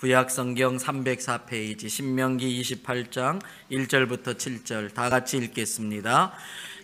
구약성경 304페이지 신명기 28장 1절부터 7절 다 같이 읽겠습니다.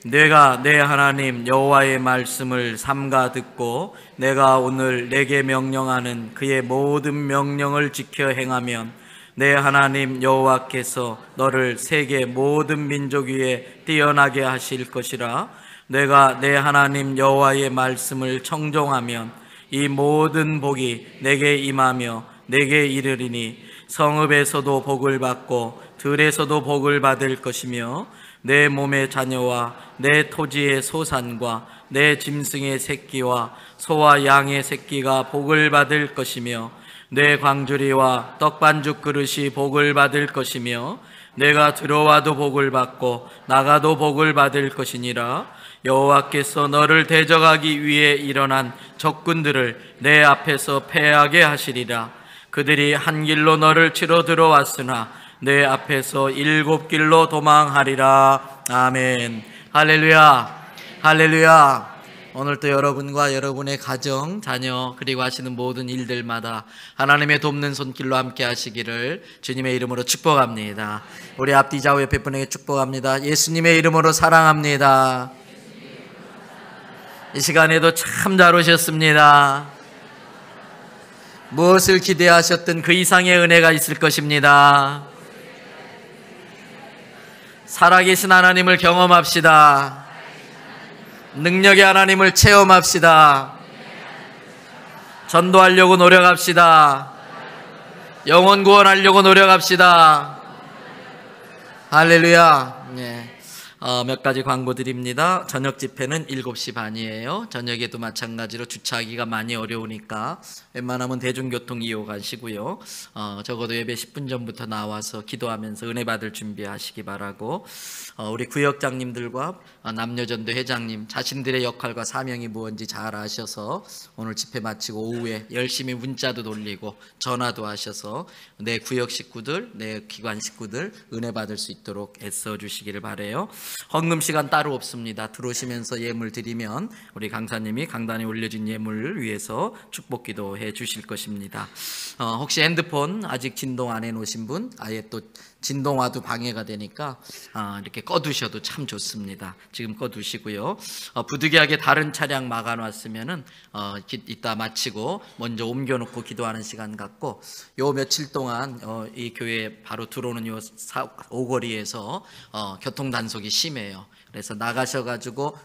내가 내 하나님 여호와의 말씀을 삼가 듣고 내가 오늘 내게 명령하는 그의 모든 명령을 지켜 행하면 내 하나님 여호와께서 너를 세계 모든 민족 위에 뛰어나게 하실 것이라. 내가 내 하나님 여호와의 말씀을 청종하면 이 모든 복이 내게 임하며 내게 이르리니 성읍에서도 복을 받고 들에서도 복을 받을 것이며 내 몸의 자녀와 내 토지의 소산과 내 짐승의 새끼와 소와 양의 새끼가 복을 받을 것이며 내 광주리와 떡반죽 그릇이 복을 받을 것이며 내가 들어와도 복을 받고 나가도 복을 받을 것이니라. 여호와께서 너를 대적하기 위해 일어난 적군들을 내 앞에서 패하게 하시리라. 그들이 한 길로 너를 치러 들어왔으나 내 앞에서 7 길로 도망하리라. 아멘. 할렐루야. 할렐루야. 오늘도 여러분과 여러분의 가정, 자녀 그리고 하시는 모든 일들마다 하나님의 돕는 손길로 함께 하시기를 주님의 이름으로 축복합니다. 우리 앞뒤 좌우 옆에 분에게 축복합니다. 예수님의 이름으로 사랑합니다. 이 시간에도 참 잘 오셨습니다. 무엇을 기대하셨든 그 이상의 은혜가 있을 것입니다. 살아계신 하나님을 경험합시다. 능력의 하나님을 체험합시다. 전도하려고 노력합시다. 영혼 구원하려고 노력합시다. 할렐루야. 네. 몇 가지 광고 드립니다. 저녁 집회는 7시 반이에요. 저녁에도 마찬가지로 주차하기가 많이 어려우니까 웬만하면 대중교통 이용하시고요. 적어도 예배 10분 전부터 나와서 기도하면서 은혜 받을 준비하시기 바라고, 우리 구역장님들과 남녀전도 회장님 자신들의 역할과 사명이 무엇인지 잘 아셔서 오늘 집회 마치고 오후에 열심히 문자도 돌리고 전화도 하셔서 내 구역 식구들, 내 기관 식구들 은혜 받을 수 있도록 애써 주시기를 바라요. 헌금 시간 따로 없습니다. 들어오시면서 예물 드리면 우리 강사님이 강단에 올려진 예물을 위해서 축복 기도해 주실 것입니다. 혹시 핸드폰 아직 진동 안 해놓으신 분, 아예 또 진동화도 방해가 되니까 이렇게 꺼두셔도 참 좋습니다. 지금 꺼두시고요. 부득이하게 다른 차량 막아놨으면은 이따 마치고 먼저 옮겨놓고 기도하는 시간 갖고, 요 며칠 동안 이 교회 바로 들어오는 요 오거리에서 교통 단속이 심해요. 그래서 나가셔가지고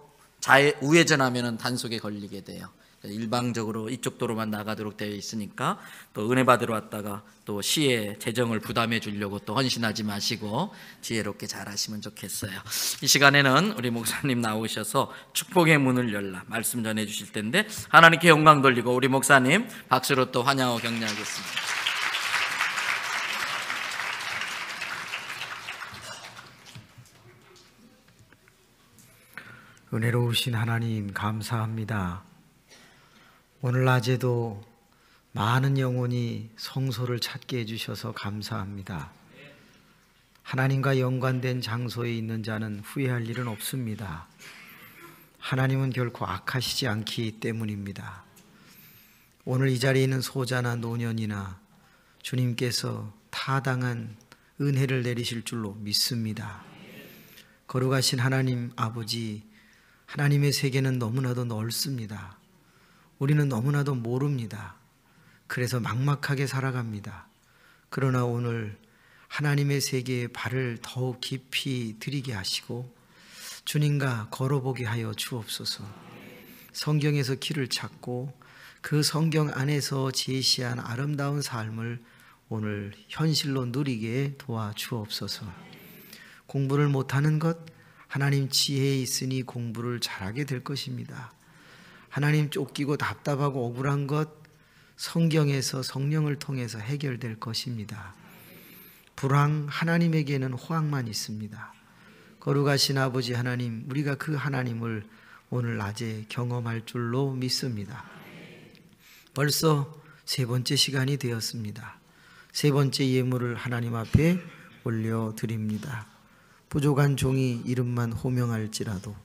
우회전하면은 단속에 걸리게 돼요. 일방적으로 이쪽 도로만 나가도록 되어 있으니까 또 은혜 받으러 왔다가 또 시에 재정을 부담해 주려고 또 헌신하지 마시고 지혜롭게 잘 하시면 좋겠어요. 이 시간에는 우리 목사님 나오셔서 축복의 문을 열라 말씀 전해 주실 텐데, 하나님께 영광 돌리고 우리 목사님 박수로 또 환영하고 격려하겠습니다. 은혜로우신 하나님 감사합니다. 오늘 낮에도 많은 영혼이 성소를 찾게 해주셔서 감사합니다. 하나님과 연관된 장소에 있는 자는 후회할 일은 없습니다. 하나님은 결코 악하시지 않기 때문입니다. 오늘 이 자리에 있는 소자나 노년이나 주님께서 타당한 은혜를 내리실 줄로 믿습니다. 거룩하신 하나님 아버지, 하나님의 세계는 너무나도 넓습니다. 우리는 너무나도 모릅니다. 그래서 막막하게 살아갑니다. 그러나 오늘 하나님의 세계에 발을 더욱 깊이 들이게 하시고 주님과 걸어보게 하여 주옵소서. 성경에서 길을 찾고 그 성경 안에서 제시한 아름다운 삶을 오늘 현실로 누리게 도와주옵소서. 공부를 못하는 것, 하나님 지혜에 있으니 공부를 잘하게 될 것입니다. 하나님 쫓기고 답답하고 억울한 것, 성경에서 성령을 통해서 해결될 것입니다. 불황, 하나님에게는 호황만 있습니다. 거룩하신 아버지 하나님, 우리가 그 하나님을 오늘 낮에 경험할 줄로 믿습니다. 벌써 3번째 시간이 되었습니다. 3번째 예물을 하나님 앞에 올려드립니다. 부족한 종이 이름만 호명할지라도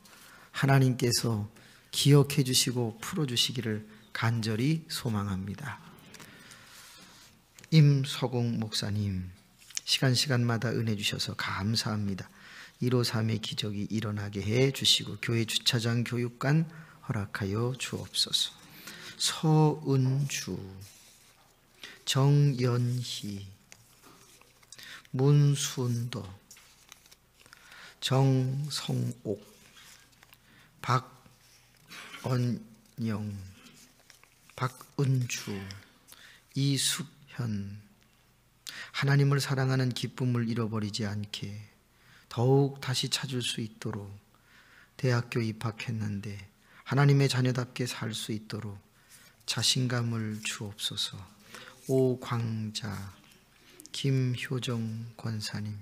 하나님께서 기억해 주시고 풀어주시기를 간절히 소망합니다. 임서공 목사님, 시간마다 은혜 주셔서 감사합니다. 153의 기적이 일어나게 해 주시고 교회 주차장 교육관 허락하여 주옵소서. 서은주, 정연희, 문순도, 정성옥, 박언영, 박은주, 이숙현, 하나님을 사랑하는 기쁨을 잃어버리지 않게 더욱 다시 찾을 수 있도록, 대학교 입학했는데 하나님의 자녀답게 살 수 있도록 자신감을 주옵소서. 오광자, 김효정 권사님,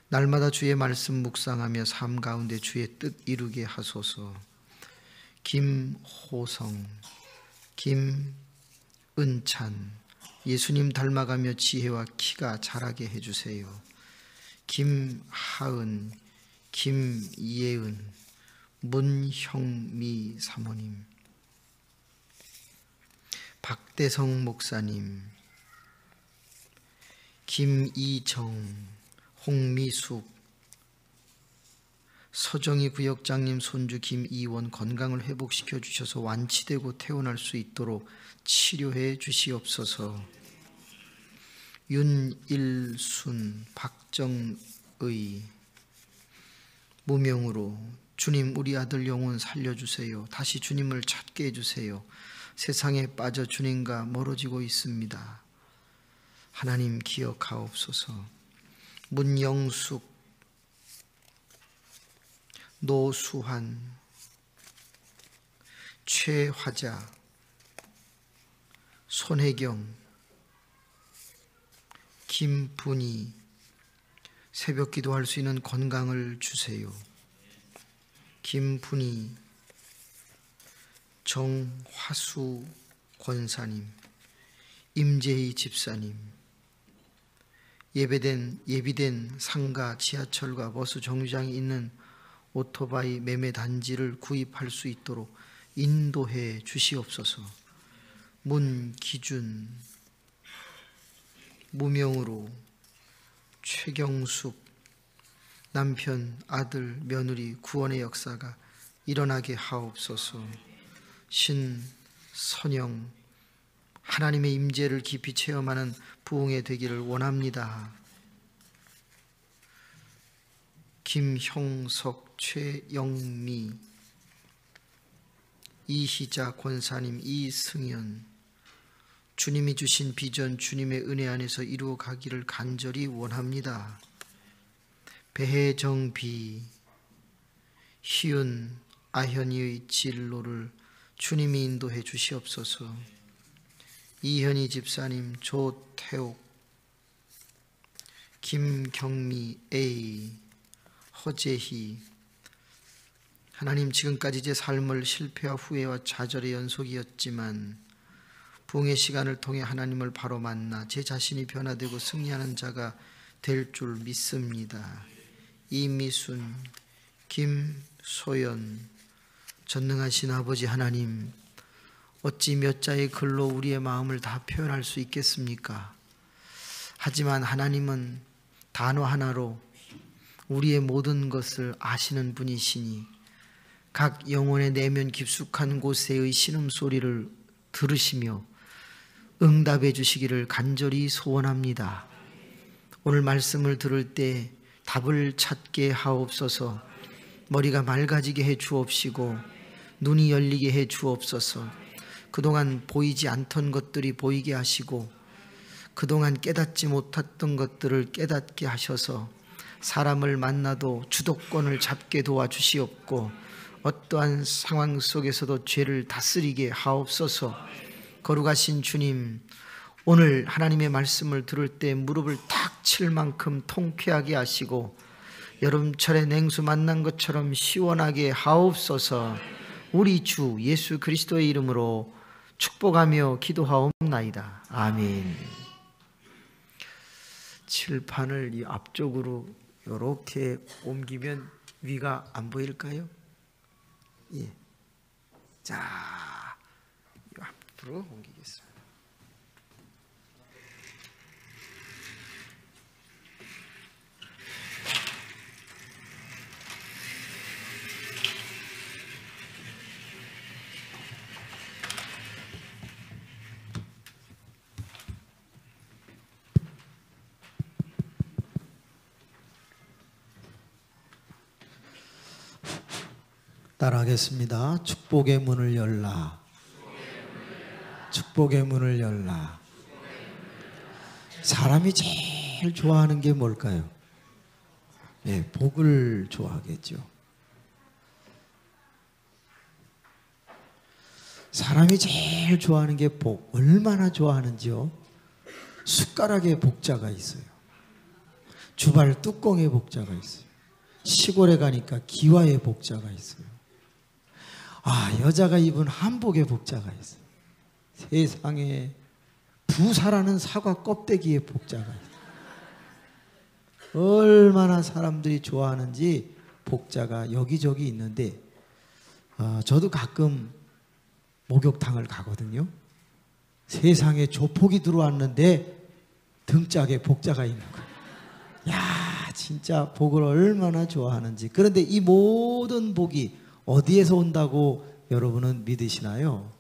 날마다 주의 말씀 묵상하며 삶 가운데 주의 뜻 이루게 하소서. 김호성, 김은찬, 예수님 닮아가며 지혜와 키가 자라게 해주세요. 김하은, 김예은, 문형미 사모님, 박대성 목사님, 김이정, 홍미숙, 서정희 구역장님 손주 김이원 건강을 회복시켜 주셔서 완치되고 퇴원할 수 있도록 치료해 주시옵소서. 윤일순, 박정의, 무명으로 주님 우리 아들 영혼 살려주세요. 다시 주님을 찾게 해주세요. 세상에 빠져 주님과 멀어지고 있습니다. 하나님 기억하옵소서. 문영숙, 노수환, 최화자, 손혜경, 김분희, 새벽 기도할 수 있는 건강을 주세요. 김분희, 정화수 권사님, 임재희 집사님, 예비된 상가, 지하철과 버스 정류장에 있는 오토바이 매매 단지를 구입할 수 있도록 인도해 주시옵소서. 문기준, 무명으로 최경숙, 남편, 아들, 며느리 구원의 역사가 일어나게 하옵소서. 신선영, 하나님의 임재를 깊이 체험하는 부흥의 되기를 원합니다. 김형석, 최영미, 이희자 권사님, 이승연, 주님이 주신 비전 주님의 은혜 안에서 이루어 가기를 간절히 원합니다. 배혜정비, 희은, 아현이의 진로를 주님이 인도해 주시옵소서. 이현희 집사님, 조태옥, 김경미, A, 허재희, 하나님 지금까지 제 삶을 실패와 후회와 좌절의 연속이었지만 부흥의 시간을 통해 하나님을 바로 만나 제 자신이 변화되고 승리하는 자가 될 줄 믿습니다. 이미순, 김소연, 전능하신 아버지 하나님, 어찌 몇 자의 글로 우리의 마음을 다 표현할 수 있겠습니까? 하지만 하나님은 단어 하나로 우리의 모든 것을 아시는 분이시니 각 영혼의 내면 깊숙한 곳에의 신음소리를 들으시며 응답해 주시기를 간절히 소원합니다. 오늘 말씀을 들을 때 답을 찾게 하옵소서. 머리가 맑아지게 해 주옵시고 눈이 열리게 해 주옵소서. 그동안 보이지 않던 것들이 보이게 하시고 그동안 깨닫지 못했던 것들을 깨닫게 하셔서 사람을 만나도 주도권을 잡게 도와주시옵고 어떠한 상황 속에서도 죄를 다스리게 하옵소서. 거룩하신 주님, 오늘 하나님의 말씀을 들을 때 무릎을 탁 칠 만큼 통쾌하게 하시고 여름철에 냉수 만난 것처럼 시원하게 하옵소서. 우리 주 예수 그리스도의 이름으로 축복하며 기도하옵나이다. 아멘. 칠판을 이 앞쪽으로 이렇게 옮기면 위가 안 보일까요? 예. 자, 앞으로 옮기겠습니다. 따라하겠습니다. 축복의 문을 열라. 축복의 문을 열라. 사람이 제일 좋아하는 게 뭘까요? 네, 복을 좋아하겠죠. 사람이 제일 좋아하는 게 복. 얼마나 좋아하는지요? 숟가락에 복자가 있어요. 주발 뚜껑에 복자가 있어요. 시골에 가니까 기와에 복자가 있어요. 아, 여자가 입은 한복에 복자가 있어요. 세상에 부사라는 사과 껍데기에 복자가 있어요. 얼마나 사람들이 좋아하는지 복자가 여기저기 있는데, 저도 가끔 목욕탕을 가거든요. 세상에 조폭이 들어왔는데 등짝에 복자가 있는 거예요. 야, 진짜 복을 얼마나 좋아하는지. 그런데 이 모든 복이 어디에서 온다고 여러분은 믿으시나요?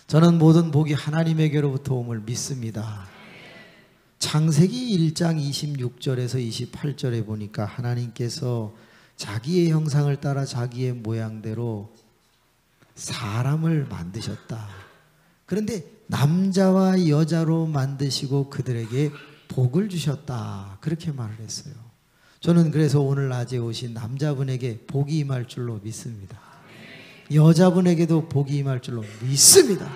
저는 모든 복이 하나님에게로부터 옴을 믿습니다. 창세기 1장 26절에서 28절에 보니까 하나님께서 자기의 형상을 따라 자기의 모양대로 사람을 만드셨다. 그런데 남자와 여자로 만드시고 그들에게 복을 주셨다. 그렇게 말을 했어요. 저는 그래서 오늘 낮에 오신 남자분에게 복이 임할 줄로 믿습니다. 여자분에게도 복이 임할 줄로 믿습니다.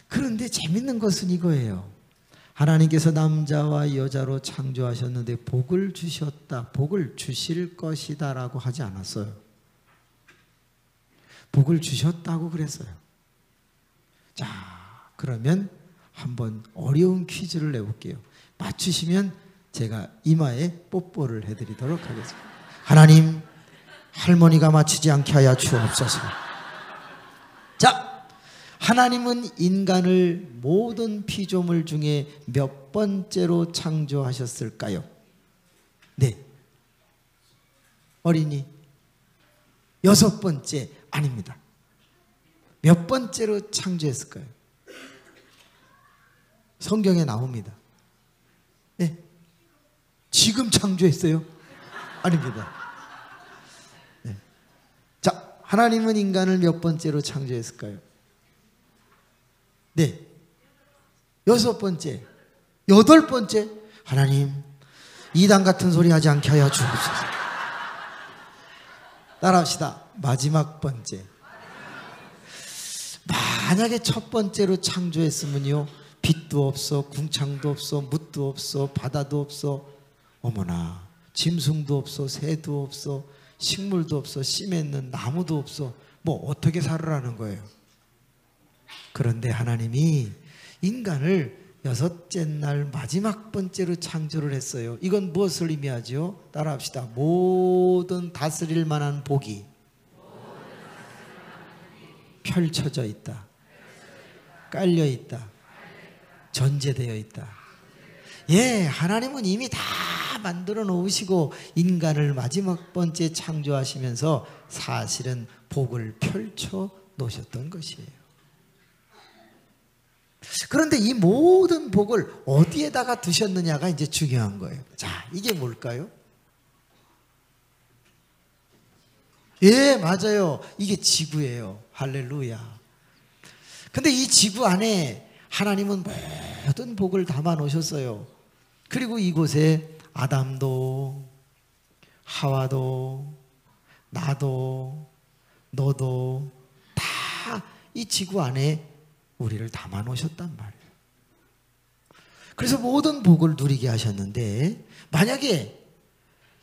그런데 재밌는 것은 이거예요. 하나님께서 남자와 여자로 창조하셨는데 복을 주셨다, 복을 주실 것이다 라고 하지 않았어요. 복을 주셨다고 그랬어요. 자, 그러면 한번 어려운 퀴즈를 내볼게요. 맞추시면 제가 이마에 뽀뽀를 해드리도록 하겠습니다. 하나님, 할머니가 맞추지 않게 하여 주옵소서. 자, 하나님은 인간을 모든 피조물 중에 몇 번째로 창조하셨을까요? 네. 어린이. 6번째. 아닙니다. 몇 번째로 창조했을까요? 성경에 나옵니다. 네. 지금 창조했어요? 아닙니다. 네. 자, 하나님은 인간을 몇 번째로 창조했을까요? 네. 6번째. 8번째. 하나님, 이단 같은 소리 하지 않게 하여 주옵소서. 따라합시다. 마지막 번째. 만약에 첫 번째로 창조했으면요, 빛도 없어, 궁창도 없어, 묻도 없어, 바다도 없어, 어머나, 짐승도 없어, 새도 없어, 식물도 없어, 씨 맺는 나무도 없어. 뭐 어떻게 살으라는 거예요? 그런데 하나님이 인간을 6째 날 마지막 번째로 창조를 했어요. 이건 무엇을 의미하죠? 따라합시다. 모든 다스릴 만한 복이 펼쳐져 있다, 깔려 있다, 전제되어 있다. 예, 하나님은 이미 다 만들어 놓으시고 인간을 마지막 번째 창조하시면서 사실은 복을 펼쳐 놓으셨던 것이에요. 그런데 이 모든 복을 어디에다가 두셨느냐가 이제 중요한 거예요. 자, 이게 뭘까요? 예, 맞아요. 이게 지구예요. 할렐루야. 근데 이 지구 안에 하나님은 모든 복을 담아 놓으셨어요. 그리고 이곳에 아담도, 하와도, 나도, 너도 다 이 지구 안에 우리를 담아 놓으셨단 말이에요. 그래서 모든 복을 누리게 하셨는데, 만약에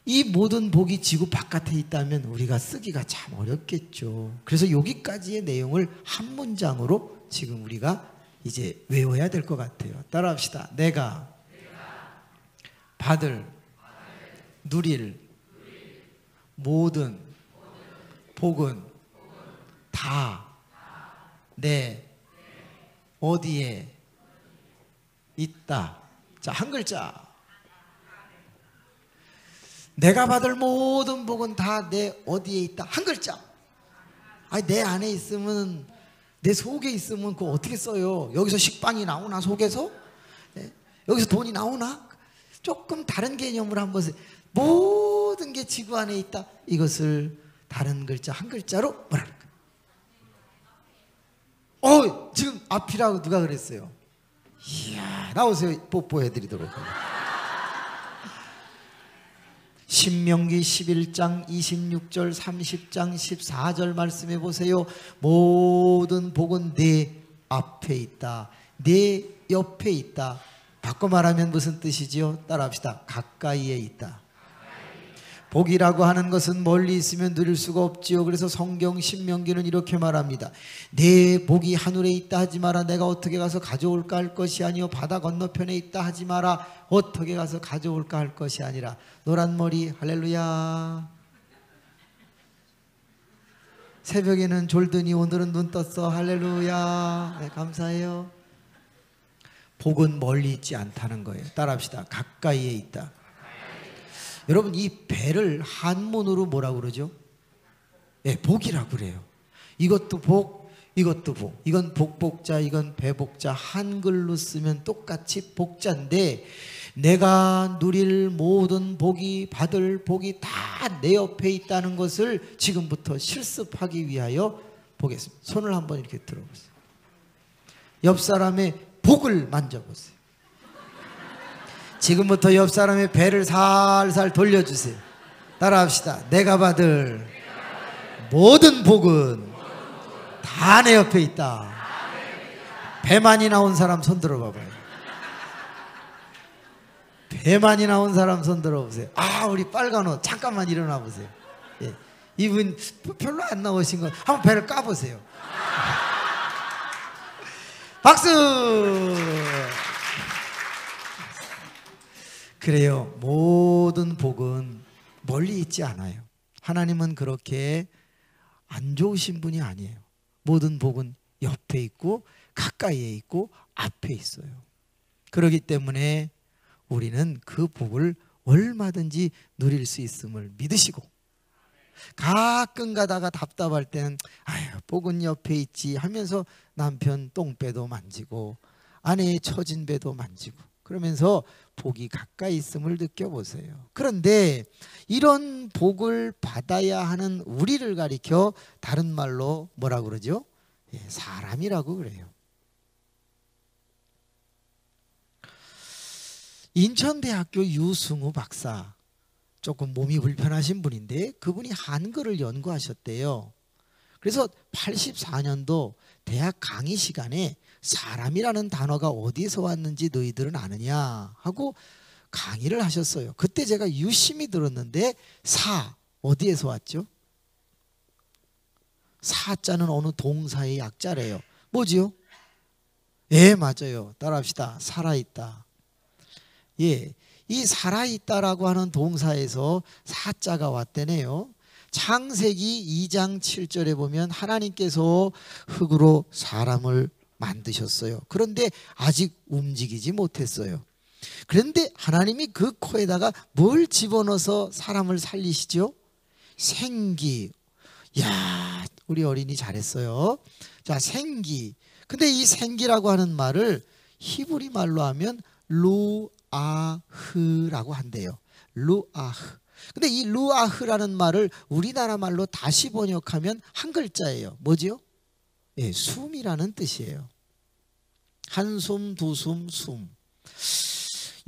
이 모든 복이 지구 바깥에 있다면 우리가 쓰기가 참 어렵겠죠. 그래서 여기까지의 내용을 한 문장으로 지금 우리가 이제 외워야 될 것 같아요. 따라합시다. 내가 받을, 누릴 모든 복은 다 내 어디에 있다. 자, 한 글자. 내가 받을 모든 복은 다 내 어디에 있다. 한 글자. 아니, 내 안에 있으면, 내 속에 있으면 그거 어떻게 써요? 여기서 식빵이 나오나, 속에서? 네? 여기서 돈이 나오나? 조금 다른 개념으로 한번 모든 게 지구 안에 있다. 이것을 다른 글자 한 글자로 뭐라 그럴까요? 지금 앞이라고 누가 그랬어요? 이야, 나오세요. 뽀뽀해드리도록 하겠습니다. 신명기 11장 26절 30장 14절 말씀해 보세요. 모든 복은 내 앞에 있다. 내 옆에 있다. 바꿔 말하면 무슨 뜻이지요? 따라합시다. 가까이에 있다. 복이라고 하는 것은 멀리 있으면 누릴 수가 없지요. 그래서 성경 신명기는 이렇게 말합니다. 내 복이 하늘에 있다 하지 마라. 내가 어떻게 가서 가져올까 할 것이 아니요 바다 건너편에 있다 하지 마라. 어떻게 가서 가져올까 할 것이 아니라. 노란머리 할렐루야. 새벽에는 졸더니 오늘은 눈 떴어. 할렐루야. 네, 감사해요. 복은 멀리 있지 않다는 거예요. 따라합시다. 가까이에 있다. 여러분, 이 배를 한문으로 뭐라고 그러죠? 예, 복이라고 그래요. 이것도 복, 이것도 복. 이건 복복자, 이건 배복자. 한글로 쓰면 똑같이 복자인데 내가 누릴 모든 복이, 받을 복이 다 내 옆에 있다는 것을 지금부터 실습하기 위하여 보겠습니다. 손을 한번 이렇게 들어보세요. 옆 사람의 복을 만져보세요. 지금부터 옆 사람의 배를 살살 돌려주세요. 따라합시다. 내가 받을 모든 복은 다 내 옆에 있다. 배 많이 나온 사람 손 들어봐봐요. 배 많이 나온 사람 손 들어보세요. 아, 우리 빨간 옷 잠깐만 일어나 보세요. 예. 이분 별로 안 나오신 건 한번 배를 까보세요. 박수. 그래요. 모든 복은 멀리 있지 않아요. 하나님은 그렇게 안 좋으신 분이 아니에요. 모든 복은 옆에 있고 가까이에 있고 앞에 있어요. 그렇기 때문에 우리는 그 복을 얼마든지 누릴 수 있음을 믿으시고, 가끔 가다가 답답할 때는 아유, 복은 옆에 있지 하면서 남편 똥배도 만지고 아내의 처진 배도 만지고 그러면서 복이 가까이 있음을 느껴보세요. 그런데 이런 복을 받아야 하는 우리를 가리켜 다른 말로 뭐라고 그러죠? 예, 사람이라고 그래요. 인천대학교 유승우 박사, 조금 몸이 불편하신 분인데 그분이 한글을 연구하셨대요. 그래서 84년도 대학 강의 시간에 사람이라는 단어가 어디서 왔는지 너희들은 아느냐 하고 강의를 하셨어요. 그때 제가 유심히 들었는데 사 어디에서 왔죠? 사자는 어느 동사의 약자래요. 뭐지요? 예, 맞아요. 따라합시다. 살아있다. 예, 이 살아있다라고 하는 동사에서 사자가 왔대네요. 창세기 2장 7절에 보면 하나님께서 흙으로 사람을 만드셨어요. 그런데 아직 움직이지 못했어요. 그런데 하나님이 그 코에다가 뭘 집어넣어서 사람을 살리시죠? 생기. 야, 우리 어린이 잘했어요. 자, 생기. 근데 이 생기라고 하는 말을 히브리 말로 하면 루아흐라고 한대요. 루아흐. 근데 이 루아흐라는 말을 우리나라 말로 다시 번역하면 한 글자예요. 뭐지요? 예, 숨이라는 뜻이에요. 한숨, 두숨, 숨.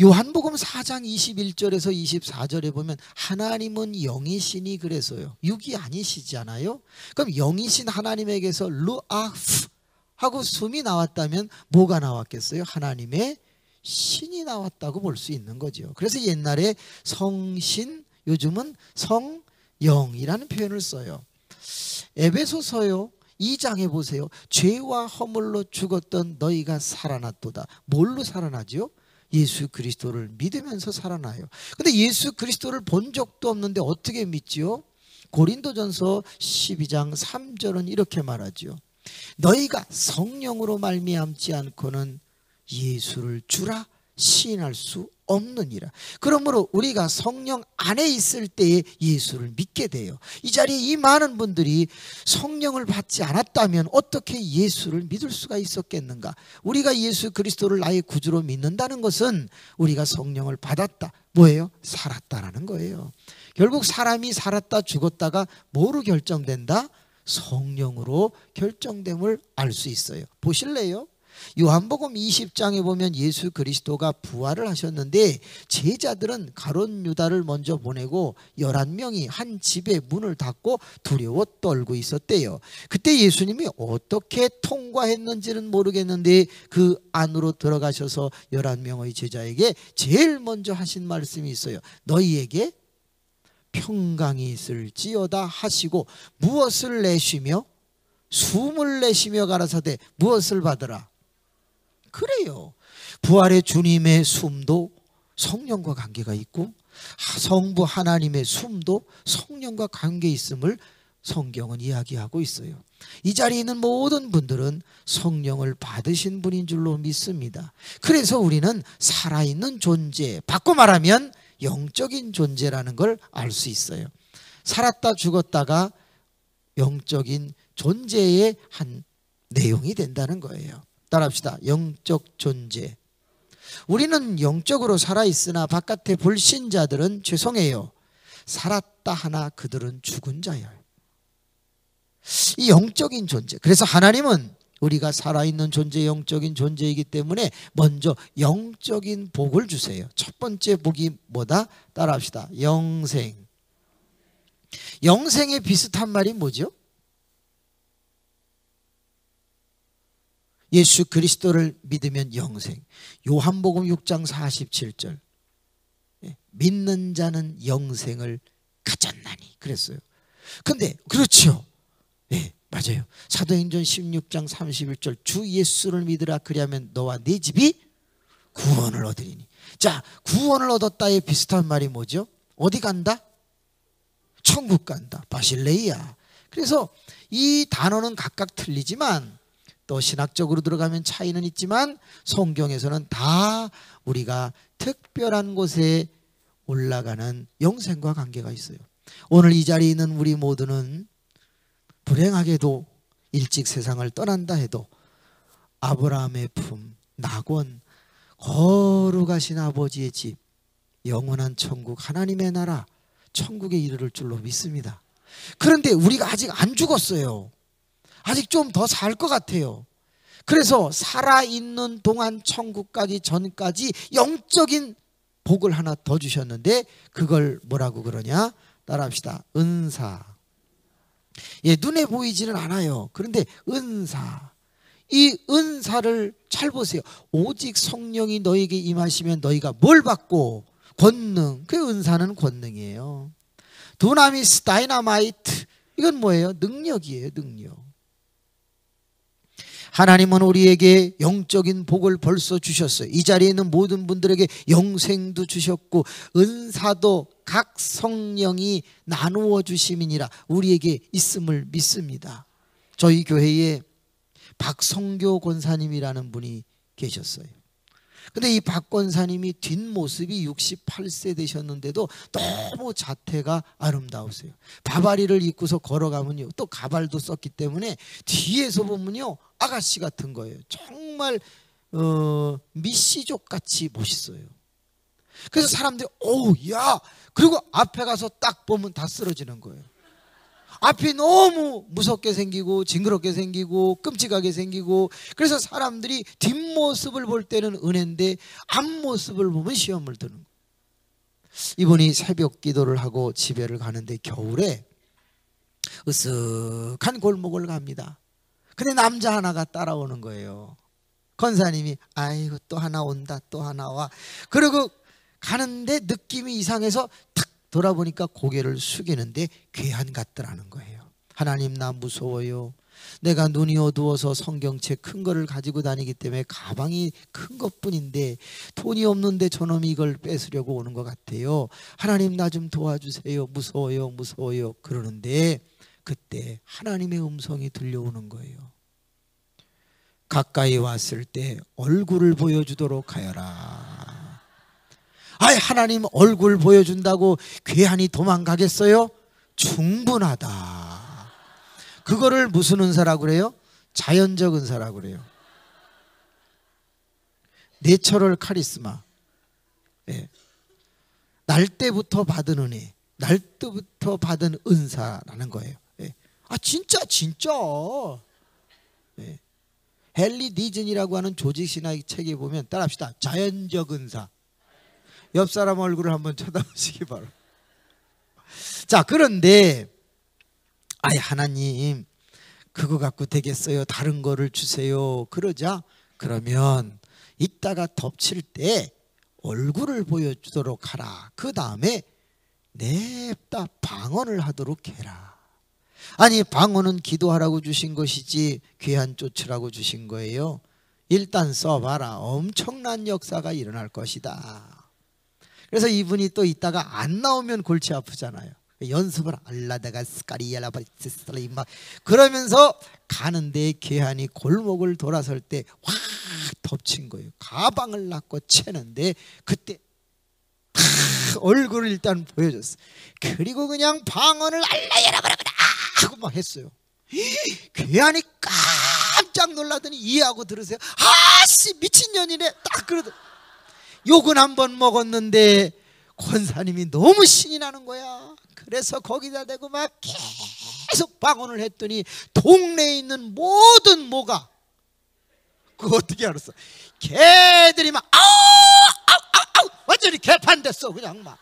요한복음 4장 21절에서 24절에 보면 하나님은 영이시니 그래서요. 육이 아니시잖아요. 그럼 영이신 하나님에게서 루아흐 하고 숨이 나왔다면 뭐가 나왔겠어요? 하나님의 신이 나왔다고 볼 수 있는 거죠. 그래서 옛날에 성신, 요즘은 성영이라는 표현을 써요. 에베소서요 2장에 보세요. 죄와 허물로 죽었던 너희가 살아났도다. 뭘로 살아나죠? 예수 그리스도를 믿으면서 살아나요. 근데 예수 그리스도를 본 적도 없는데 어떻게 믿지요? 고린도전서 12장 3절은 이렇게 말하죠. 너희가 성령으로 말미암지 않고는 예수를 주라 시인할 수 없느니라. 그러므로 우리가 성령 안에 있을 때에 예수를 믿게 돼요. 이 자리에 이 많은 분들이 성령을 받지 않았다면 어떻게 예수를 믿을 수가 있었겠는가? 우리가 예수 그리스도를 나의 구주로 믿는다는 것은 우리가 성령을 받았다. 뭐예요? 살았다라는 거예요. 결국 사람이 살았다 죽었다가 뭐로 결정된다? 성령으로 결정됨을 알 수 있어요. 보실래요? 요한복음 20장에 보면 예수 그리스도가 부활을 하셨는데 제자들은 가룟 유다를 먼저 보내고 11명이 한 집에 문을 닫고 두려워 떨고 있었대요. 그때 예수님이 어떻게 통과했는지는 모르겠는데 그 안으로 들어가셔서 11명의 제자에게 제일 먼저 하신 말씀이 있어요. 너희에게 평강이 있을지어다 하시고 무엇을 내쉬며 숨을 내쉬며 가라사대 무엇을 받으라? 그래요. 부활의 주님의 숨도 성령과 관계가 있고 성부 하나님의 숨도 성령과 관계 있음을 성경은 이야기하고 있어요. 이 자리에 있는 모든 분들은 성령을 받으신 분인 줄로 믿습니다. 그래서 우리는 살아있는 존재, 바꿔 말하면 영적인 존재라는 걸 알 수 있어요. 살았다 죽었다가 영적인 존재의 한 내용이 된다는 거예요. 따라합시다. 영적 존재. 우리는 영적으로 살아있으나 바깥에 불신자들은 죄송해요. 살았다 하나 그들은 죽은 자예요. 이 영적인 존재. 그래서 하나님은 우리가 살아있는 존재, 영적인 존재이기 때문에 먼저 영적인 복을 주세요. 첫 번째 복이 뭐다? 따라합시다. 영생. 영생에 비슷한 말이 뭐죠? 예수 그리스도를 믿으면 영생. 요한복음 6장 47절. 믿는 자는 영생을 가졌나니 그랬어요. 근데 그렇죠. 네, 맞아요. 사도행전 16장 31절 주 예수를 믿으라 그리하면 너와 네 집이 구원을 얻으리니. 자, 구원을 얻었다에 비슷한 말이 뭐죠? 어디 간다? 천국 간다. 바실레이야. 그래서 이 단어는 각각 틀리지만 또 신학적으로 들어가면 차이는 있지만 성경에서는 다 우리가 특별한 곳에 올라가는 영생과 관계가 있어요. 오늘 이 자리에 있는 우리 모두는 불행하게도 일찍 세상을 떠난다 해도 아브라함의 품, 낙원, 거룩하신 아버지의 집, 영원한 천국, 하나님의 나라, 천국에 이르를 줄로 믿습니다. 그런데 우리가 아직 안 죽었어요. 아직 좀 더 살 것 같아요. 그래서 살아있는 동안 천국 가기 전까지 영적인 복을 하나 더 주셨는데 그걸 뭐라고 그러냐? 따라합시다. 은사. 예, 눈에 보이지는 않아요. 그런데 은사. 이 은사를 잘 보세요. 오직 성령이 너에게 임하시면 너희가 뭘 받고? 권능. 그 은사는 권능이에요. 두나미스, 다이너마이트. 이건 뭐예요? 능력이에요. 능력. 하나님은 우리에게 영적인 복을 벌써 주셨어요. 이 자리에 있는 모든 분들에게 영생도 주셨고 은사도 각 성령이 나누어 주심이니라 우리에게 있음을 믿습니다. 저희 교회에 박성교 권사님이라는 분이 계셨어요. 근데 이 박 권사님이 뒷모습이 68세 되셨는데도 너무 자태가 아름다우세요. 바바리를 입고서 걸어가면요, 또 가발도 썼기 때문에 뒤에서 보면요 아가씨 같은 거예요. 정말 미시족 같이 멋있어요. 그래서 사람들이 어우 야, 그리고 앞에 가서 딱 보면 다 쓰러지는 거예요. 앞이 너무 무섭게 생기고 징그럽게 생기고 끔찍하게 생기고, 그래서 사람들이 뒷모습을 볼 때는 은혜인데 앞모습을 보면 시험을 드는 거예요. 이분이 새벽 기도를 하고 집에를 가는데 겨울에 으쓱한 골목을 갑니다. 근데 남자 하나가 따라오는 거예요. 권사님이 아이고 또 하나 온다, 또 하나 와. 그리고 가는데 느낌이 이상해서 탁 돌아보니까 고개를 숙이는데 괴한 같더라는 거예요. 하나님 나 무서워요. 내가 눈이 어두워서 성경책 큰 거를 가지고 다니기 때문에 가방이 큰 것뿐인데 돈이 없는데 저놈이 이걸 뺏으려고 오는 것 같아요. 하나님 나 좀 도와주세요. 무서워요, 무서워요. 그러는데 그때 하나님의 음성이 들려오는 거예요. 가까이 왔을 때 얼굴을 보여주도록 하여라. 아이 하나님 얼굴 보여준다고 괴한이 도망가겠어요? 충분하다. 그거를 무슨 은사라고 그래요? 자연적 은사라고 그래요. 내처럴 카리스마. 예. 날 때부터 받은 은혜, 날 때부터 받은 은사라는 거예요. 예. 아 진짜. 예. 헨리 니즌이라고 하는 조직신학의 책에 보면 따라합시다. 자연적 은사. 옆 사람 얼굴을 한번 쳐다보시기 바랍니다. 자, 그런데 아이 하나님 그거 갖고 되겠어요? 다른 거를 주세요. 그러자 그러면 이따가 덮칠 때 얼굴을 보여주도록 하라. 그 다음에 냅다 방언을 하도록 해라. 아니 방언은 기도하라고 주신 것이지 괴한 쫓으라고 주신 거예요. 일단 써봐라. 엄청난 역사가 일어날 것이다. 그래서 이분이 또 있다가 안 나오면 골치 아프잖아요. 연습을 알라다가 스카리야라바리스라이 막 그러면서 가는데 괴한이 골목을 돌아설 때 확 덮친 거예요. 가방을 놨고 채는데 그때 얼굴을 일단 보여줬어. 그리고 그냥 방언을 알라야라바라바라 하고 막 했어요. 괴한이 깜짝 놀라더니 이해하고 들으세요. 아씨 미친년이네. 딱 그러더. 욕은 한 번 먹었는데 권사님이 너무 신이 나는 거야. 그래서 거기다 대고 막 계속 방언을 했더니 동네에 있는 모든 모가 그거 어떻게 알았어? 개들이 막 아우 완전히 개판됐어 그냥 막.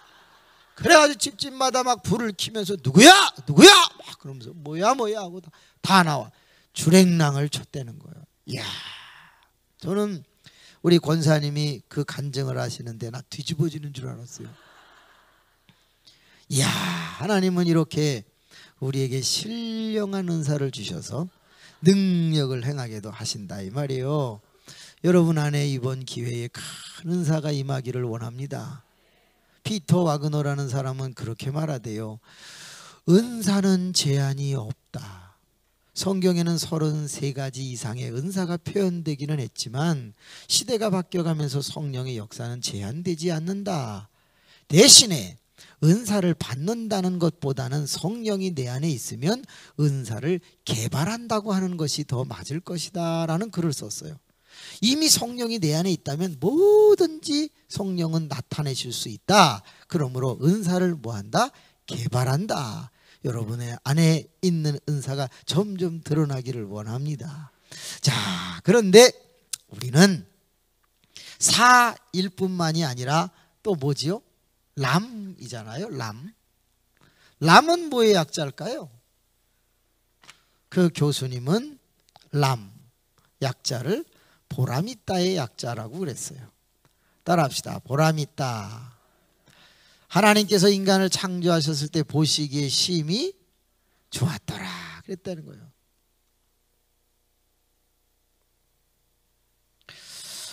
그래가지고 집집마다 막 불을 켜면서 누구야 막 그러면서 뭐야 하고 다 나와. 주랭랑을 쳤다는 거예요. 이야, 저는 우리 권사님이 그 간증을 하시는데 나 뒤집어지는 줄 알았어요. 이야, 하나님은 이렇게 우리에게 신령한 은사를 주셔서 능력을 행하게도 하신다 이 말이에요. 여러분 안에 이번 기회에 큰 은사가 임하기를 원합니다. 피터 와그너라는 사람은 그렇게 말하대요. 은사는 제한이 없다. 성경에는 33가지 이상의 은사가 표현되기는 했지만 시대가 바뀌어가면서 성령의 역사는 제한되지 않는다. 대신에 은사를 받는다는 것보다는 성령이 내 안에 있으면 은사를 개발한다고 하는 것이 더 맞을 것이다 라는 글을 썼어요. 이미 성령이 내 안에 있다면 뭐든지 성령은 나타내실 수 있다. 그러므로 은사를 뭐한다? 개발한다. 여러분의 안에 있는 은사가 점점 드러나기를 원합니다. 자, 그런데 우리는 사일 뿐만이 아니라 또 뭐지요? 람이잖아요. 람은 뭐의 약자일까요? 그 교수님은 람 약자를 보람있다의 약자라고 그랬어요. 따라합시다. 보람있다. 하나님께서 인간을 창조하셨을 때 보시기에 심히 좋았더라 그랬다는 거예요.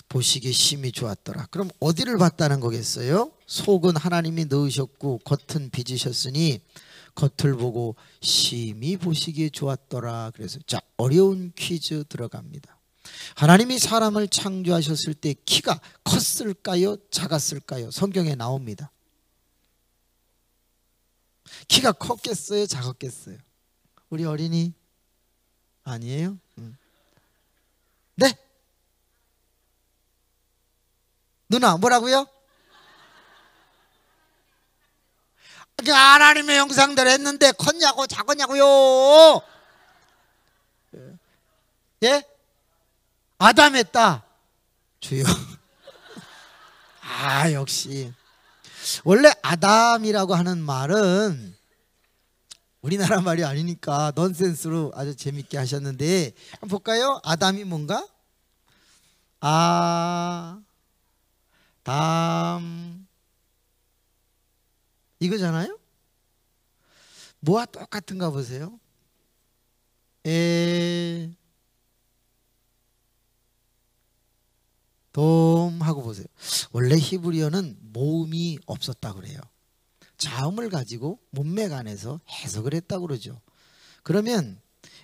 보시기에 심히 좋았더라. 그럼 어디를 봤다는 거겠어요? 속은 하나님이 넣으셨고 겉은 빚으셨으니 겉을 보고 심히 보시기에 좋았더라. 그래서 자, 어려운 퀴즈 들어갑니다. 하나님이 사람을 창조하셨을 때 키가 컸을까요? 작았을까요? 성경에 나옵니다. 키가 컸겠어요? 작았겠어요? 우리 어린이 아니에요? 네? 누나 뭐라고요? 하나님의 형상대로 했는데 컸냐고 작았냐고요? 예? 아담의 딸 주여. 아, 역시 원래 아담이라고 하는 말은 우리나라 말이 아니니까 넌센스로 아주 재밌게 하셨는데 한번 볼까요? 아담이 뭔가? 아담 이거잖아요? 뭐와 똑같은가 보세요. 돔 하고 보세요. 원래 히브리어는 모음이 없었다고 그래요. 자음을 가지고 문맥 안에서 해석을 했다고 그러죠. 그러면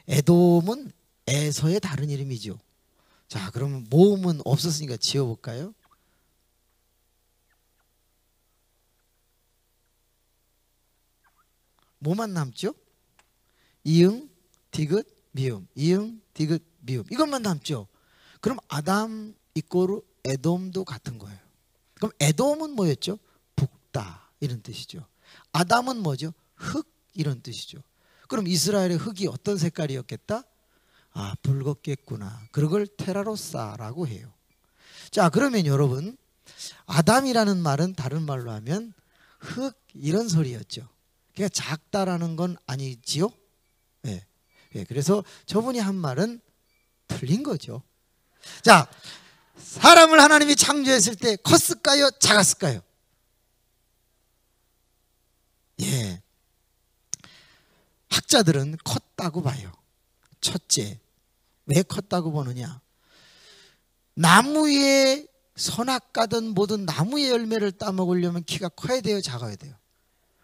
에돔은 에서의 다른 이름이죠. 자, 그러면 모음은 없었으니까 지어볼까요? 뭐만 남죠? 이응, 디귿, 미음. 이응, 디귿, 미음. 이것만 남죠. 그럼 아담 이꼬르 에돔도 같은 거예요. 그럼 에돔은 뭐였죠? 북다 이런 뜻이죠. 아담은 뭐죠? 흙 이런 뜻이죠. 그럼 이스라엘의 흙이 어떤 색깔이었겠다? 아, 붉었겠구나. 그걸 테라로사라고 해요. 자, 그러면 여러분, 아담이라는 말은 다른 말로 하면 흙 이런 소리였죠. 그러니까 작다라는 건 아니지요? 네. 네. 그래서 저분이 한 말은 틀린 거죠. 자, 사람을 하나님이 창조했을 때 컸을까요? 작았을까요? 예. 학자들은 컸다고 봐요. 첫째, 왜 컸다고 보느냐? 나무에 선악과든 뭐든 나무의 열매를 따먹으려면 키가 커야 돼요? 작아야 돼요?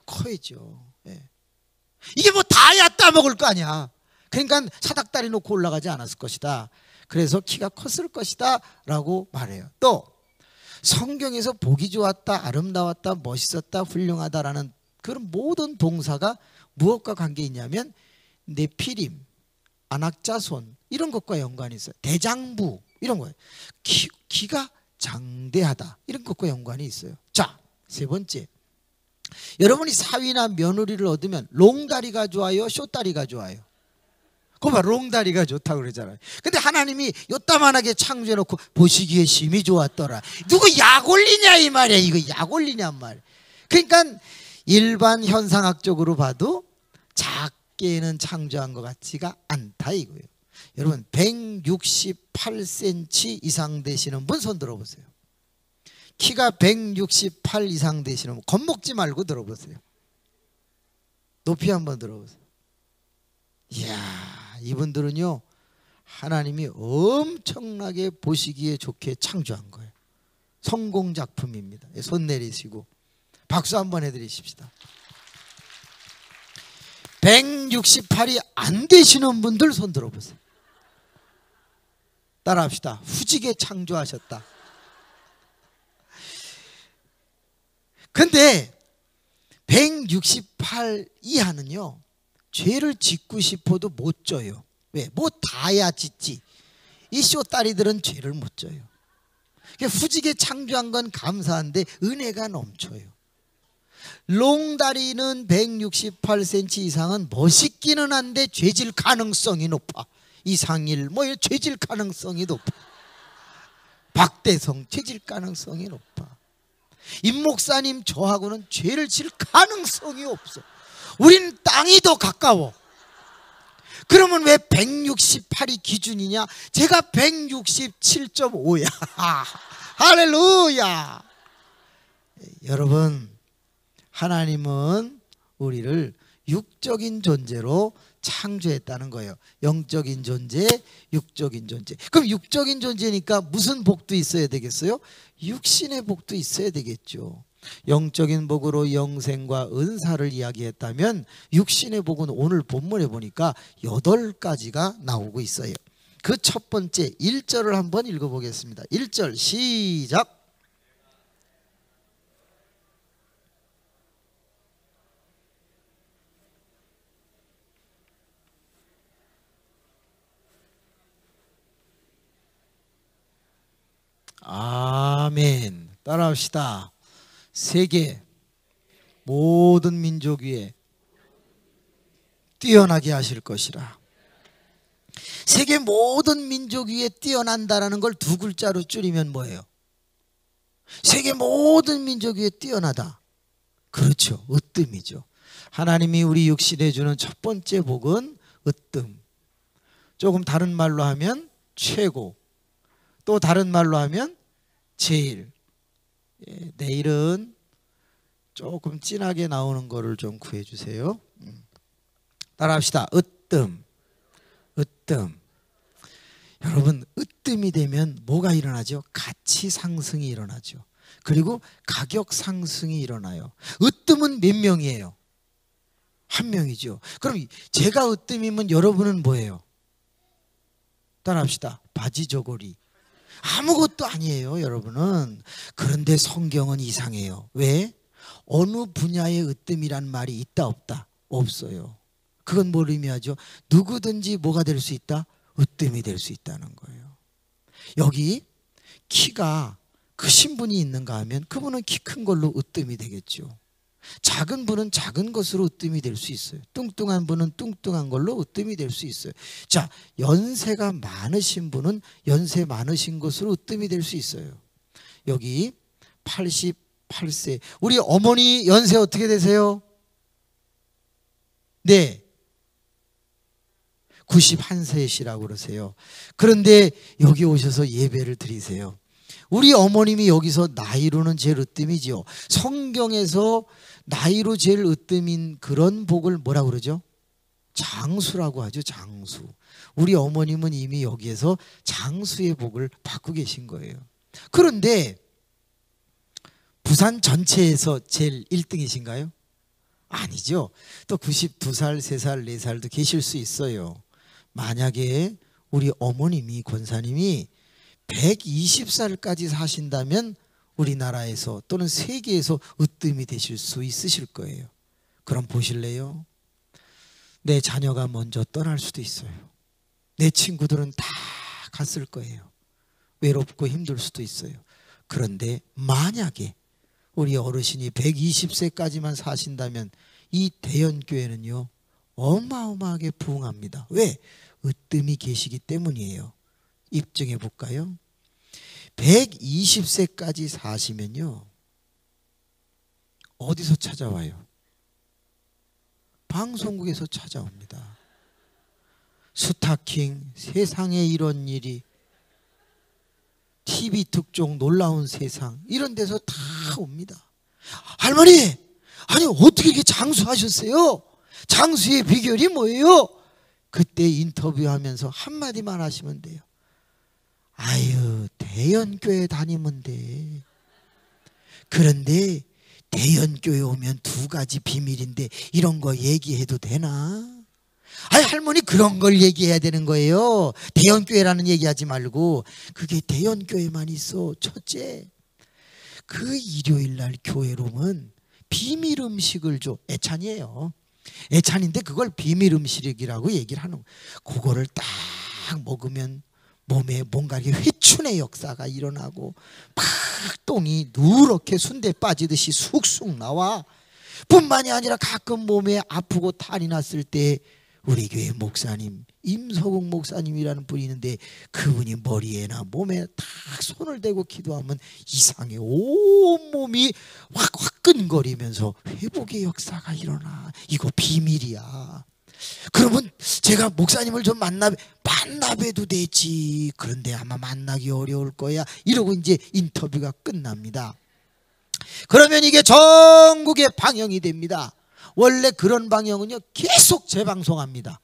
커야죠. 예. 이게 뭐 다야 따먹을 거 아니야. 그러니까 사닥다리 놓고 올라가지 않았을 것이다. 그래서 키가 컸을 것이다 라고 말해요. 또 성경에서 보기 좋았다, 아름다웠다, 멋있었다, 훌륭하다라는 그런 모든 동사가 무엇과 관계 있냐면 네피림, 안악자손 이런 것과 연관이 있어요. 대장부 이런 거예요. 키가 장대하다 이런 것과 연관이 있어요. 자, 세 번째, 여러분이 사위나 며느리를 얻으면 롱다리가 좋아요, 쇼다리가 좋아요? 그거 봐, 롱다리가 좋다고 그러잖아요. 근데 하나님이 요따만하게 창조해놓고 보시기에 심히 좋았더라. 누구 약 올리냐 이 말이야. 이거 약 올리냐 말이야. 그러니까 일반 현상학적으로 봐도 작게는 창조한 것 같지가 않다 이거예요. 여러분 168cm 이상 되시는 분 손 들어보세요. 키가 168 이상 되시는 분 겁먹지 말고 들어보세요. 높이 한번 들어보세요. 이야, 이분들은요 하나님이 엄청나게 보시기에 좋게 창조한 거예요. 성공작품입니다. 손 내리시고 박수 한번 해드리십시다. 168이 안 되시는 분들 손 들어보세요. 따라합시다. 후지게 창조하셨다. 근데 168 이하는요 죄를 짓고 싶어도 못 져요. 왜? 뭐 다야 짓지. 이 쇼다리들은 죄를 못 져요. 후지게 창조한 건 감사한데 은혜가 넘쳐요. 롱다리는 168cm 이상은 멋있기는 한데 죄질 가능성이 높아. 이상일 뭐 죄질 가능성이 높아. 박대성 죄질 가능성이 높아. 임 목사님 저하고는 죄를 질 가능성이 없어. 우린 땅이 더 가까워. 그러면 왜 168이 기준이냐? 제가 167.5야. 할렐루야. 여러분, 하나님은 우리를 육적인 존재로 창조했다는 거예요. 영적인 존재, 육적인 존재. 그럼 육적인 존재니까 무슨 복도 있어야 되겠어요? 육신의 복도 있어야 되겠죠. 영적인 복으로 영생과 은사를 이야기했다면 육신의 복은 오늘 본문에 보니까 8가지가 나오고 있어요. 그 첫 번째 1절을 한번 읽어보겠습니다. 1절 시작. 아멘. 따라합시다. 세계 모든 민족 위에 뛰어나게 하실 것이라. 세계 모든 민족 위에 뛰어난다라는 걸 2글자로 줄이면 뭐예요? 세계 모든 민족 위에 뛰어나다. 그렇죠. 으뜸이죠. 하나님이 우리 육신에 주는 첫 번째 복은 으뜸. 조금 다른 말로 하면 최고. 또 다른 말로 하면 제일. 내일은 조금 진하게 나오는 거를 좀 구해주세요. 따라합시다. 으뜸. 으뜸. 여러분, 으뜸이 되면 뭐가 일어나죠? 가치 상승이 일어나죠. 그리고 가격 상승이 일어나요. 으뜸은 몇 명이에요? 1명이죠. 그럼 제가 으뜸이면 여러분은 뭐예요? 따라합시다. 바지 저고리. 아무것도 아니에요, 여러분은. 그런데 성경은 이상해요. 왜? 어느 분야의 으뜸이란 말이 있다 없다? 없어요. 그건 뭘 의미하죠? 누구든지 뭐가 될 수 있다? 으뜸이 될 수 있다는 거예요. 여기 키가 크신 분이 있는가 하면 그분은 키 큰 걸로 으뜸이 되겠죠. 작은 분은 작은 것으로 으뜸이 될 수 있어요. 뚱뚱한 분은 뚱뚱한 걸로 으뜸이 될 수 있어요. 자, 연세가 많으신 분은 연세 많으신 것으로 으뜸이 될 수 있어요. 여기 88세 우리 어머니 연세 어떻게 되세요? 네, 91세시라고 그러세요. 그런데 여기 오셔서 예배를 드리세요. 우리 어머님이 여기서 나이로는 제일 으뜸이지요. 성경에서 나이로 제일 으뜸인 그런 복을 뭐라고 그러죠? 장수라고 하죠. 장수. 우리 어머님은 이미 여기에서 장수의 복을 받고 계신 거예요. 그런데 부산 전체에서 제일 1등이신가요? 아니죠. 또 92살, 3살, 4살도 계실 수 있어요. 만약에 우리 어머님이 권사님이 120살까지 사신다면 우리나라에서 또는 세계에서 으뜸이 되실 수 있으실 거예요. 그럼 보실래요? 내 자녀가 먼저 떠날 수도 있어요. 내 친구들은 다 갔을 거예요. 외롭고 힘들 수도 있어요. 그런데 만약에 우리 어르신이 120세까지만 사신다면 이 대연교회는요 어마어마하게 부흥합니다. 왜? 으뜸이 계시기 때문이에요. 입증해 볼까요? 120세까지 사시면요 어디서 찾아와요? 방송국에서 찾아옵니다. 스타킹, 세상에 이런 일이, TV 특종, 놀라운 세상 이런 데서 다 옵니다. 할머니, 아니 어떻게 이렇게 장수하셨어요? 장수의 비결이 뭐예요? 그때 인터뷰하면서 한마디만 하시면 돼요. 아유, 대연교회 다니면 돼. 그런데 대연교회 오면 2가지 비밀인데 이런 거 얘기해도 되나? 아니 할머니 그런 걸 얘기해야 되는 거예요. 대연교회라는 얘기하지 말고. 그게 대연교회만 있어. 첫째, 그 일요일날 교회로 오면 비밀 음식을 줘. 애찬이에요. 애찬인데 그걸 비밀 음식이라고 얘기를 하는 거예요. 그거를 딱 먹으면 몸에 뭔가 이렇게 회춘의 역사가 일어나고 막 똥이 누렇게 순대 빠지듯이 쑥쑥 나와. 뿐만이 아니라 가끔 몸에 아프고 탈이 났을 때 우리 교회 목사님 임서국 목사님이라는 분이 있는데 그분이 머리에나 몸에 딱 손을 대고 기도하면 이상해. 온몸이 확 화끈거리면서 회복의 역사가 일어나. 이거 비밀이야. 그러면 제가 목사님을 좀 만나봬도 되지. 그런데 아마 만나기 어려울 거야. 이러고 이제 인터뷰가 끝납니다. 그러면 이게 전국에 방영이 됩니다. 원래 그런 방영은요 계속 재방송합니다.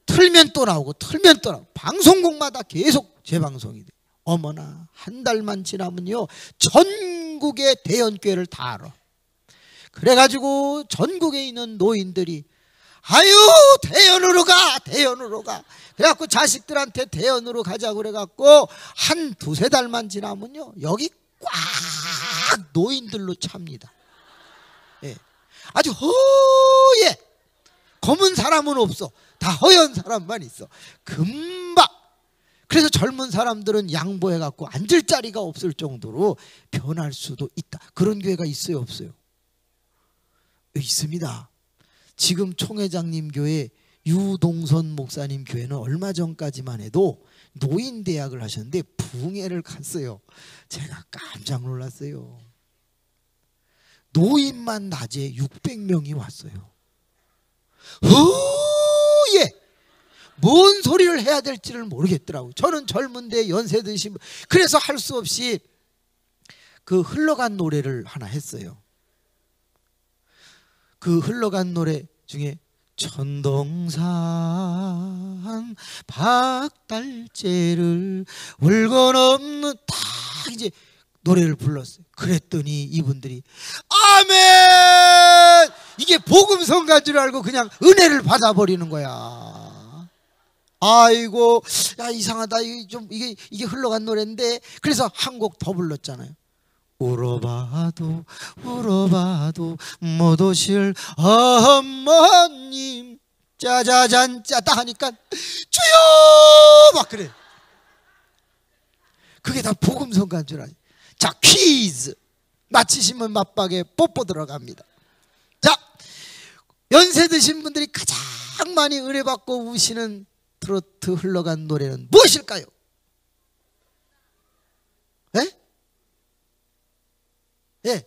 틀면 또 나오고 틀면 또 나오고 방송국마다 계속 재방송이 돼요. 어머나, 한 달만 지나면요 전국의 대연교회를 다 알아. 그래가지고 전국에 있는 노인들이 아유 대연으로 가, 대연으로 가. 그래갖고 자식들한테 대연으로 가자고 그래갖고 한 2-3달만 지나면요 여기 꽉 노인들로 찹니다. 예. 아주 허예. 검은 사람은 없어. 다 허연 사람만 있어. 금방. 그래서 젊은 사람들은 양보해갖고 앉을 자리가 없을 정도로 변할 수도 있다. 그런 교회가 있어요, 없어요? 있습니다. 지금 총회장님 교회 유동선 목사님 교회는 얼마 전까지만 해도 노인대학을 하셨는데 붕해를 갔어요. 제가 깜짝 놀랐어요. 노인만 낮에 600명이 왔어요. 예. 뭔 소리를 해야 될지를 모르겠더라고요. 저는 젊은데 연세 드신 분. 그래서 할 수 없이 그 흘러간 노래를 하나 했어요. 그 흘러간 노래 중에 천동산 박달재를 울고 넘는 다 이제 노래를 불렀어요. 그랬더니 이분들이 아멘! 이게 복음성가인 줄 알고 그냥 은혜를 받아버리는 거야. 아이고, 야 이상하다. 이게 흘러간 노래인데. 그래서 한 곡 더 불렀잖아요. 울어봐도 울어봐도 못 오실 어머님 짜자잔 짜다 하니까 주여 막 그래. 그게 다 복음성가인 줄 아니. 자, 퀴즈 맞히시면 맞박에 뽀뽀 들어갑니다. 자, 연세 드신 분들이 가장 많이 의뢰받고 우시는 트로트 흘러간 노래는 무엇일까요? 예? 예.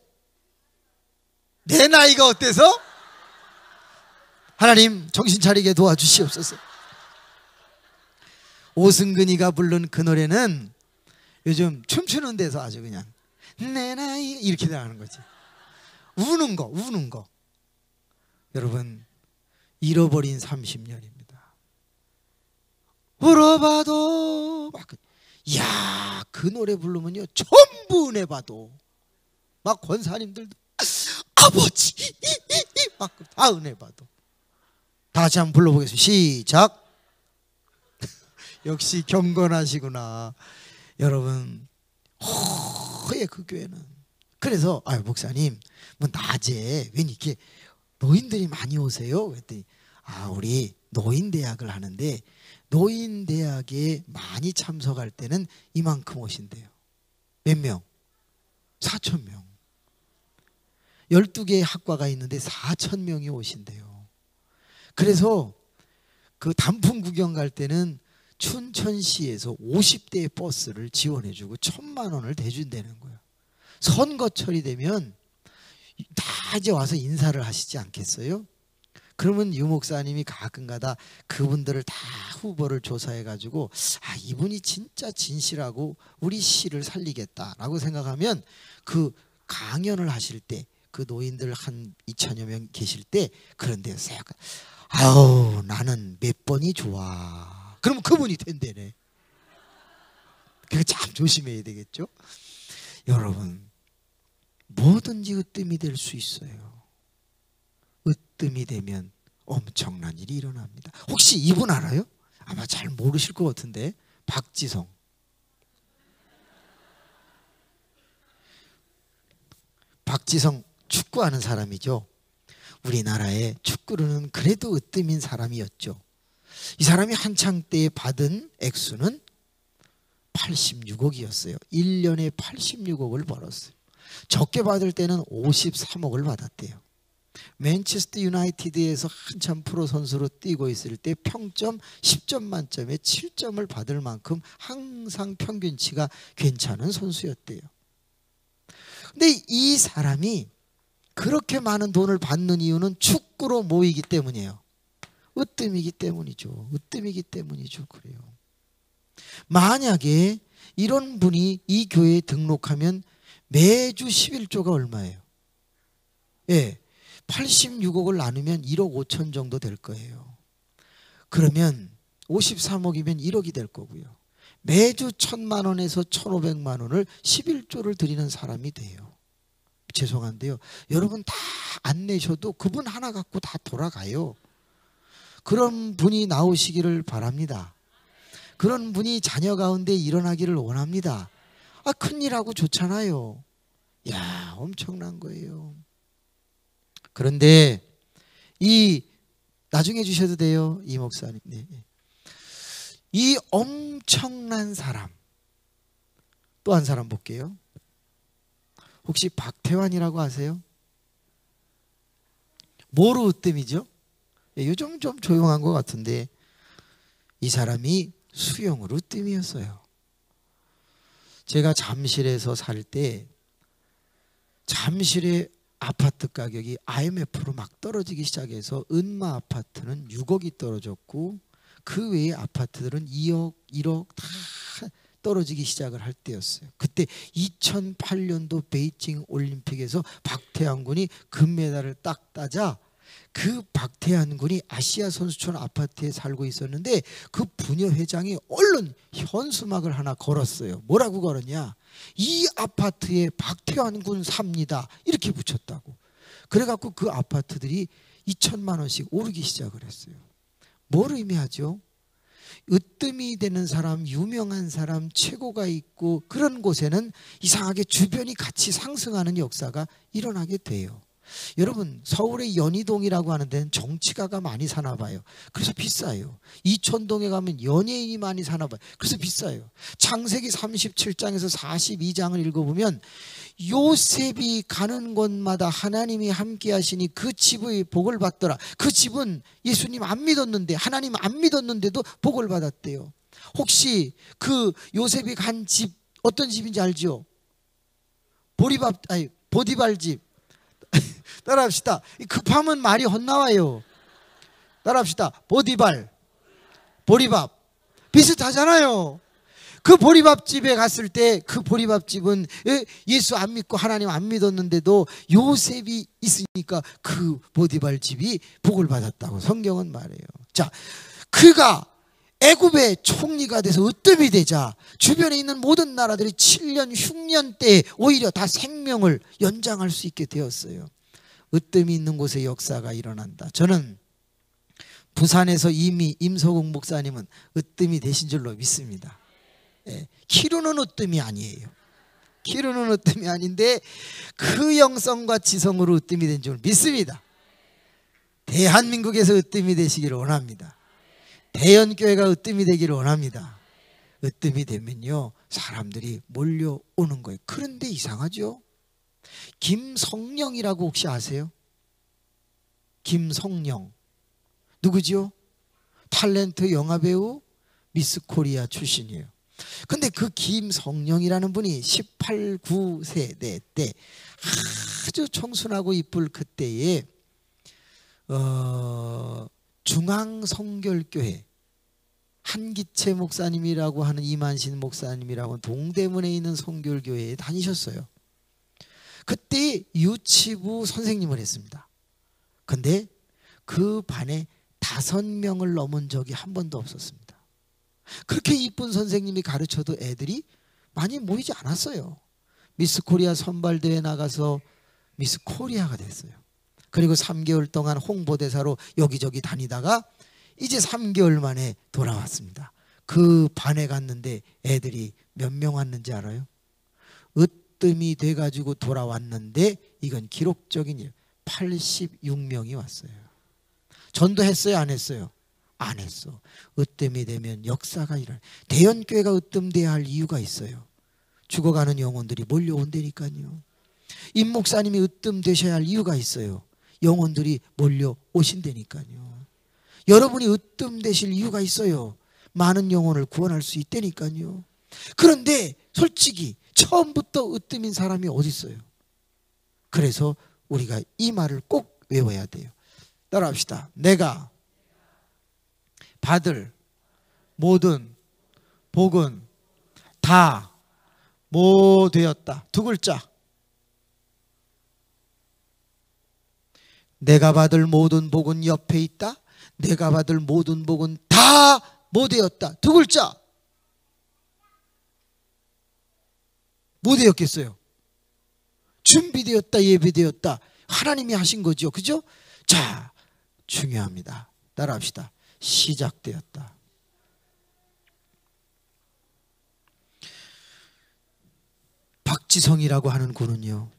내 나이가 어때서? 하나님 정신 차리게 도와주시옵소서. 오승근이가 부른 그 노래는 요즘 춤추는 데서 아주 그냥 내 나이 이렇게 나가는 거지. 우는 거. 여러분, 잃어버린 30년입니다. 울어봐도 막, 야, 그 노래 부르면요 전부 은혜봐도 막 권사님들도 아버지 막 다 은혜봐도. 다시 한번 불러보겠습니다. 시작. 역시 경건하시구나. 여러분, 허에 그 교회는. 그래서 아유 목사님 뭐 낮에 왜 이렇게 노인들이 많이 오세요? 그랬더니 우리 노인대학을 하는데 노인대학에 많이 참석할 때는 이만큼 오신대요. 몇 명? 4,000명. 12개의 학과가 있는데 4,000명이 오신대요. 그래서 그 단풍 구경 갈 때는 춘천시에서 50대의 버스를 지원해주고 1,000만 원을 대준다는 거예요. 선거철이 되면 다 이제 와서 인사를 하시지 않겠어요? 그러면 유 목사님이 가끔가다 그분들을 다 후보를 조사해가지고 이분이 진짜 진실하고 우리 시를 살리겠다라고 생각하면 그 강연을 하실 때 그 노인들 한 2,000여 명 계실 때 그런 데서 약간 나는 몇 번이 좋아. 그러면 그분이 된대네. 그러니까 참 조심해야 되겠죠. 여러분, 뭐든지 으뜸이 될 수 있어요. 으뜸이 되면 엄청난 일이 일어납니다. 혹시 이분 알아요? 아마 잘 모르실 것 같은데. 박지성. 박지성 축구하는 사람이죠. 우리나라에 축구로는 그래도 으뜸인 사람이었죠. 이 사람이 한창 때에 받은 액수는 86억이었어요. 1년에 86억을 벌었어요. 적게 받을 때는 53억을 받았대요. 맨체스터 유나이티드에서 한참 프로 선수로 뛰고 있을 때 평점 10점 만점에 7점을 받을 만큼 항상 평균치가 괜찮은 선수였대요. 근데 이 사람이 그렇게 많은 돈을 받는 이유는 축구로 모이기 때문이에요. 으뜸이기 때문이죠. 으뜸이기 때문이죠. 그래요. 만약에 이런 분이 이 교회에 등록하면 매주 11조가 얼마예요? 예, 86억을 나누면 1억 5천 정도 될 거예요. 그러면 53억이면 1억이 될 거고요. 매주 1,000만 원에서 1,500만 원을 11조를 드리는 사람이 돼요. 죄송한데요. 여러분 다 안 내셔도 그분 하나 갖고 다 돌아가요. 그런 분이 나오시기를 바랍니다. 그런 분이 자녀 가운데 일어나기를 원합니다. 큰일하고 좋잖아요. 야, 엄청난 거예요. 그런데 나중에 주셔도 돼요. 이 목사님. 네. 이 엄청난 사람 또 한 사람 볼게요. 혹시 박태환이라고 아세요? 뭐로 으뜸이죠? 요즘 좀 조용한 것 같은데 이 사람이 수영으로 으뜸이었어요. 제가 잠실에서 살 때 잠실의 아파트 가격이 IMF로 막 떨어지기 시작해서 은마 아파트는 6억이 떨어졌고 그 외의 아파트들은 2억, 1억 다 떨어지기 시작을 할 때였어요. 그때 2008년도 베이징 올림픽에서 박태환 군이 금메달을 딱 따자 그 박태환 군이 아시아 선수촌 아파트에 살고 있었는데 그 부녀 회장이 얼른 현수막을 하나 걸었어요. 뭐라고 걸었냐? 이 아파트에 박태환 군 삽니다. 이렇게 붙였다고. 그래갖고 그 아파트들이 2,000만 원씩 오르기 시작을 했어요. 뭘 의미하죠? 으뜸이 되는 사람, 유명한 사람, 최고가 있고 그런 곳에는 이상하게 주변이 같이 상승하는 역사가 일어나게 돼요. 여러분, 서울의 연희동이라고 하는 데는 정치가가 많이 사나 봐요. 그래서 비싸요. 이촌동에 가면 연예인이 많이 사나 봐요. 그래서 비싸요. 창세기 37장에서 42장을 읽어보면 요셉이 가는 곳마다 하나님이 함께 하시니 그 집의 복을 받더라. 그 집은 예수님 안 믿었는데, 하나님 안 믿었는데도 복을 받았대요. 혹시 그 요셉이 간 집 어떤 집인지 알죠? 보디발 집. 따라합시다. 급하면 말이 헛나와요. 따라합시다. 보디밥 비슷하잖아요. 그 보리밥집에 갔을 때 그 보리밥집은 예수 안 믿고 하나님 안 믿었는데도 요셉이 있으니까 그 보디발집이 복을 받았다고 성경은 말해요. 자, 그가 애굽의 총리가 돼서 으뜸이 되자 주변에 있는 모든 나라들이 7년 흉년 때에 오히려 다 생명을 연장할 수 있게 되었어요. 으뜸이 있는 곳에 역사가 일어난다. 저는 부산에서 이미 임석웅 목사님은 으뜸이 되신 줄로 믿습니다. 키루는 으뜸이 아니에요. 키루는 으뜸이 아닌데 그 영성과 지성으로 으뜸이 된 줄 믿습니다. 대한민국에서 으뜸이 되시기를 원합니다. 대연교회가 으뜸이 되기를 원합니다. 으뜸이 되면요 사람들이 몰려오는 거예요. 그런데 이상하죠? 김성령이라고 혹시 아세요? 김성령 누구죠? 탤런트 영화배우 미스 코리아 출신이에요. 근데 그 김성령이라는 분이 18, 9세대 때 아주 청순하고 이쁠 그때에 중앙성결교회 한기채 목사님이라고 하는 이만신 목사님이라고 하는 동대문에 있는 성결교회에 다니셨어요. 그때 유치부 선생님을 했습니다. 근데 그 반에 5명을 넘은 적이 한 번도 없었습니다. 그렇게 이쁜 선생님이 가르쳐도 애들이 많이 모이지 않았어요. 미스 코리아 선발대회 나가서 미스 코리아가 됐어요. 그리고 3개월 동안 홍보대사로 여기저기 다니다가 이제 3개월 만에 돌아왔습니다. 그 반에 갔는데 애들이 몇 명 왔는지 알아요? 으뜸이 돼가지고 돌아왔는데 이건 기록적인 일 86명이 왔어요. 전도했어요? 안 했어요? 안 했어. 으뜸이 되면 역사가 일어나요. 대연교회가 으뜸돼야 할 이유가 있어요. 죽어가는 영혼들이 몰려온다니까요. 임 목사님이 으뜸 되셔야 할 이유가 있어요. 영혼들이 몰려오신다니까요. 여러분이 으뜸 되실 이유가 있어요. 많은 영혼을 구원할 수 있다니까요. 그런데 솔직히 처음부터 으뜸인 사람이 어디 있어요? 그래서 우리가 이 말을 꼭 외워야 돼요. 따라합시다. 내가 받을 모든 복은 다 뭐 되었다. 2글자. 내가 받을 모든 복은 옆에 있다. 내가 받을 모든 복은 다 뭐 되었다. 2글자. 뭐 되었겠어요? 준비되었다. 예비되었다. 하나님이 하신 거죠. 그죠? 자, 중요합니다. 따라합시다. 시작되었다. 박지성이라고 하는 분은요,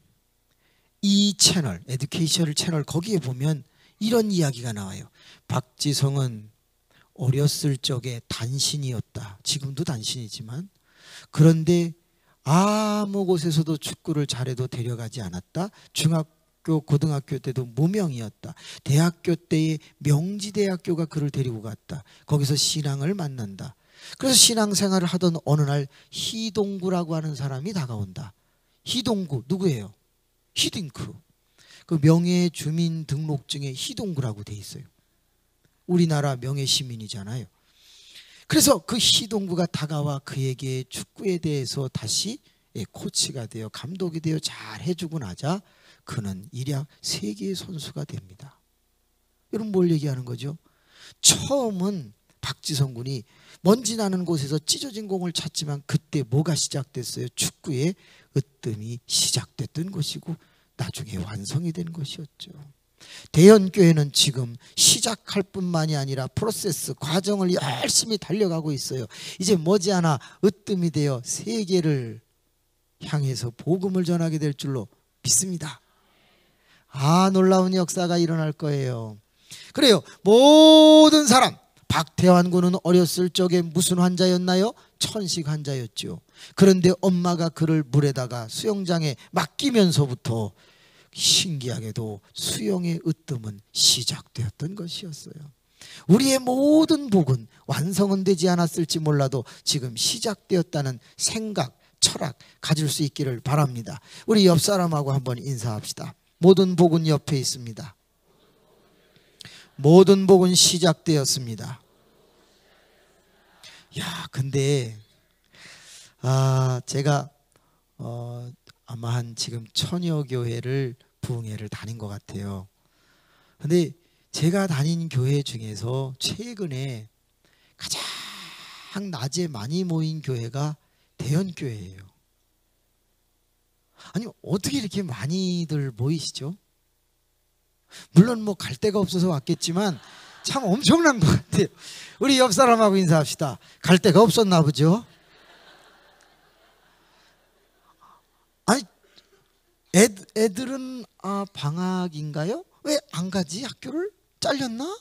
이 채널, 에듀케이션 채널 거기에 보면 이런 이야기가 나와요. 박지성은 어렸을 적에 단신이었다. 지금도 단신이지만 그런데 아무 곳에서도 축구를 잘해도 데려가지 않았다. 중학교, 고등학교 때도 무명이었다. 대학교 때에 명지대학교가 그를 데리고 갔다. 거기서 신앙을 만난다. 그래서 신앙생활을 하던 어느 날 희동구라고 하는 사람이 다가온다. 희동구 누구예요? 히딩크. 그 명예주민등록증에 희동구라고 돼 있어요. 우리나라 명예시민이잖아요. 그래서 그 희동구가 다가와 그에게 축구에 대해서 다시 코치가 되어 감독이 되어 잘 해주고 나자 그는 일약 세계 선수가 됩니다. 여러분 뭘 얘기하는 거죠? 처음은 박지성 군이 먼지 나는 곳에서 찢어진 공을 찾지만 그때 뭐가 시작됐어요? 축구의 으뜸이 시작됐던 것이고 나중에 완성이 된 것이었죠. 대연교회는 지금 시작할 뿐만이 아니라 프로세스, 과정을 열심히 달려가고 있어요. 이제 머지않아 으뜸이 되어 세계를 향해서 복음을 전하게 될 줄로 믿습니다. 놀라운 역사가 일어날 거예요. 그래요. 모든 사람, 박태환 군은 어렸을 적에 무슨 환자였나요? 천식 환자였죠. 그런데 엄마가 그를 물에다가 수영장에 맡기면서부터 신기하게도 수영의 으뜸은 시작되었던 것이었어요. 우리의 모든 복은 완성은 되지 않았을지 몰라도 지금 시작되었다는 생각, 철학 가질 수 있기를 바랍니다. 우리 옆 사람하고 한번 인사합시다. 모든 복은 옆에 있습니다. 모든 복은 시작되었습니다. 근데 제가 아마 한 지금 1000여 교회를 부흥회를 다닌 것 같아요. 근데 제가 다닌 교회 중에서 최근에 가장 낮에 많이 모인 교회가 대연교회예요. 아니, 어떻게 이렇게 많이들 모이시죠? 물론 뭐 갈 데가 없어서 왔겠지만 참 엄청난 것 같아요. 우리 옆 사람하고 인사합시다. 갈 데가 없었나 보죠? 아니, 애들은 방학인가요? 왜 안 가지? 학교를? 잘렸나?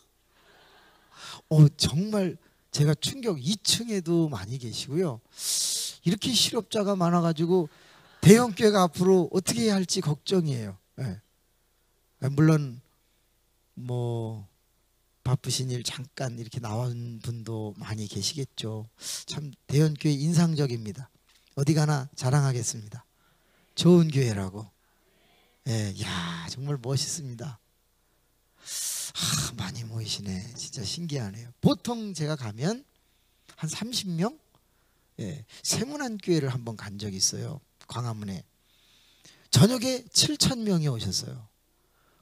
정말 제가 충격. 2층에도 많이 계시고요. 이렇게 실업자가 많아가지고 대형교회가 앞으로 어떻게 해야 할지 걱정이에요. 네. 물론 뭐 바쁘신 일 잠깐 이렇게 나온 분도 많이 계시겠죠. 참 대형교회 인상적입니다. 어디 가나 자랑하겠습니다. 좋은 교회라고. 정말 멋있습니다. 많이 모이시네. 진짜 신기하네요. 보통 제가 가면 한 30명? 세문안 교회를 한번 간 적이 있어요. 광화문에. 저녁에 7,000명이 오셨어요.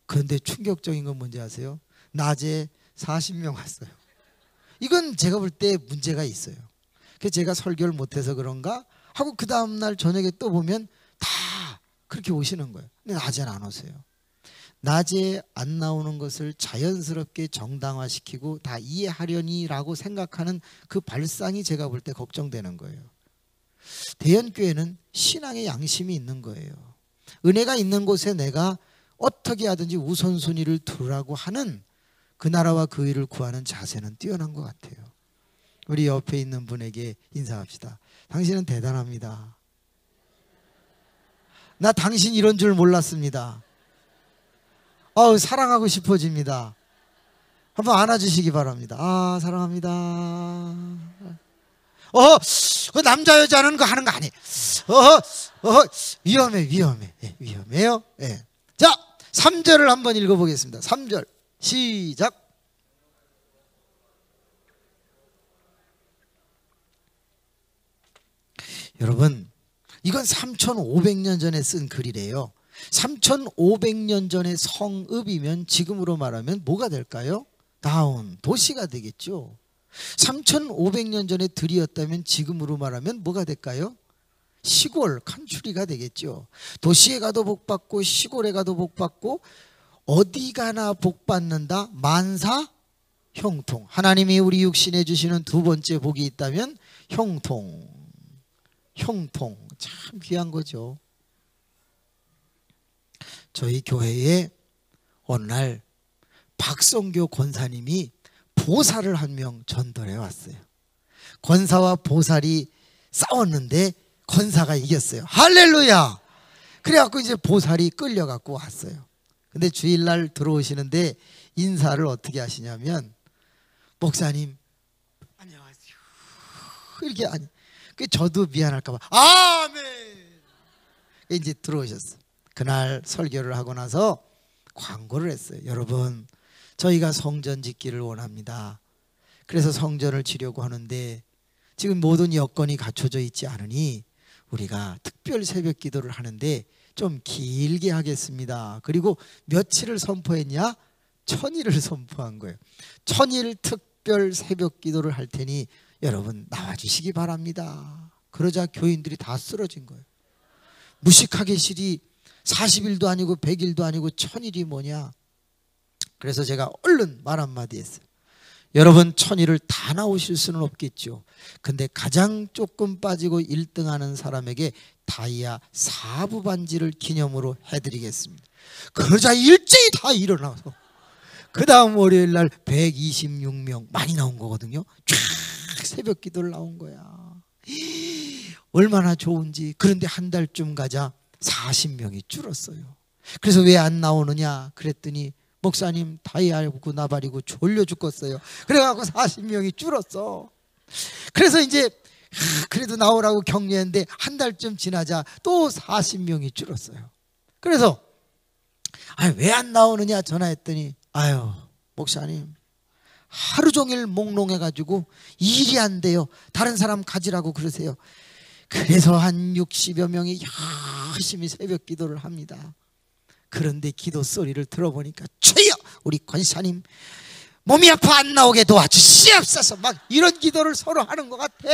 그런데 충격적인 건 뭔지 아세요? 낮에 40명 왔어요. 이건 제가 볼 때 문제가 있어요. 그래서 제가 설교를 못해서 그런가 하고 그 다음날 저녁에 또 보면 다 그렇게 오시는 거예요. 근데 낮에는 안 오세요. 낮에 안 나오는 것을 자연스럽게 정당화시키고 다 이해하려니라고 생각하는 그 발상이 제가 볼 때 걱정되는 거예요. 대연교회는 신앙의 양심이 있는 거예요. 은혜가 있는 곳에 내가 어떻게 하든지 우선순위를 두라고 하는 그 나라와 그 일을 구하는 자세는 뛰어난 것 같아요. 우리 옆에 있는 분에게 인사합시다. 당신은 대단합니다. 나 당신 이런 줄 몰랐습니다. 사랑하고 싶어집니다. 한번 안아주시기 바랍니다. 사랑합니다. 그 남자 여자는 그 하는 거 아니에요. 위험해요. 자, 3절을 한번 읽어보겠습니다. 3절 시작. 여러분, 이건 3,500년 전에 쓴 글이래요. 3,500년 전에 성읍이면 지금으로 말하면 뭐가 될까요? 다운, 도시가 되겠죠. 3,500년 전에 들이었다면 지금으로 말하면 뭐가 될까요? 시골, 칸츄리가 되겠죠. 도시에 가도 복받고 시골에 가도 복받고 어디 가나 복받는다. 만사 형통. 하나님이 우리 육신에 주시는 두 번째 복이 있다면 형통. 참 귀한 거죠. 저희 교회에 어느 날 박성교 권사님이 보살을 한 명 전달해 왔어요. 권사와 보살이 싸웠는데 권사가 이겼어요. 할렐루야. 그래갖고 이제 보살이 끌려갖고 왔어요. 근데 주일날 들어오시는데 인사를 어떻게 하시냐면, 목사님 안녕하세요 이렇게. 저도 미안할까봐 아멘 이제 들어오셨어요. 그날 설교를 하고 나서 광고를 했어요. 여러분, 저희가 성전 짓기를 원합니다. 그래서 성전을 지려고 하는데 지금 모든 여건이 갖춰져 있지 않으니 우리가 특별 새벽 기도를 하는데 좀 길게 하겠습니다. 그리고 며칠을 선포했냐? 1000일을 선포한 거예요. 1000일 특별 새벽 기도를 할 테니 여러분 나와주시기 바랍니다. 그러자 교인들이 다 쓰러진 거예요. 무식하게 실이 40일도 아니고 100일도 아니고 1000일이 뭐냐? 그래서 제가 얼른 말 한마디 했어요. 여러분, 1000일을 다 나오실 수는 없겠죠. 근데 가장 조금 빠지고 1등하는 사람에게 다이아 4부 반지를 기념으로 해드리겠습니다. 그러자 일제히 다 일어나서 그 다음 월요일 날 126명 많이 나온 거거든요. 쫙 새벽 기도를 나온 거야. 얼마나 좋은지. 그런데 한 달쯤 가자 40명이 줄었어요. 그래서 왜 안 나오느냐 그랬더니 목사님 다이아고 나발이고 졸려 죽겠어요. 그래갖고 40명이 줄었어. 그래서 이제 그래도 나오라고 격려했는데 한 달쯤 지나자 또 40명이 줄었어요. 그래서 왜 안 나오느냐 전화했더니 아유 목사님 하루 종일 몽롱해가지고 일이 안 돼요. 다른 사람 가지라고 그러세요. 그래서 한 60여 명이 열심히 새벽 기도를 합니다. 그런데 기도 소리를 들어보니까 주여 우리 권사님 몸이 아파 안 나오게 도와주시옵소서 막 이런 기도를 서로 하는 것 같아.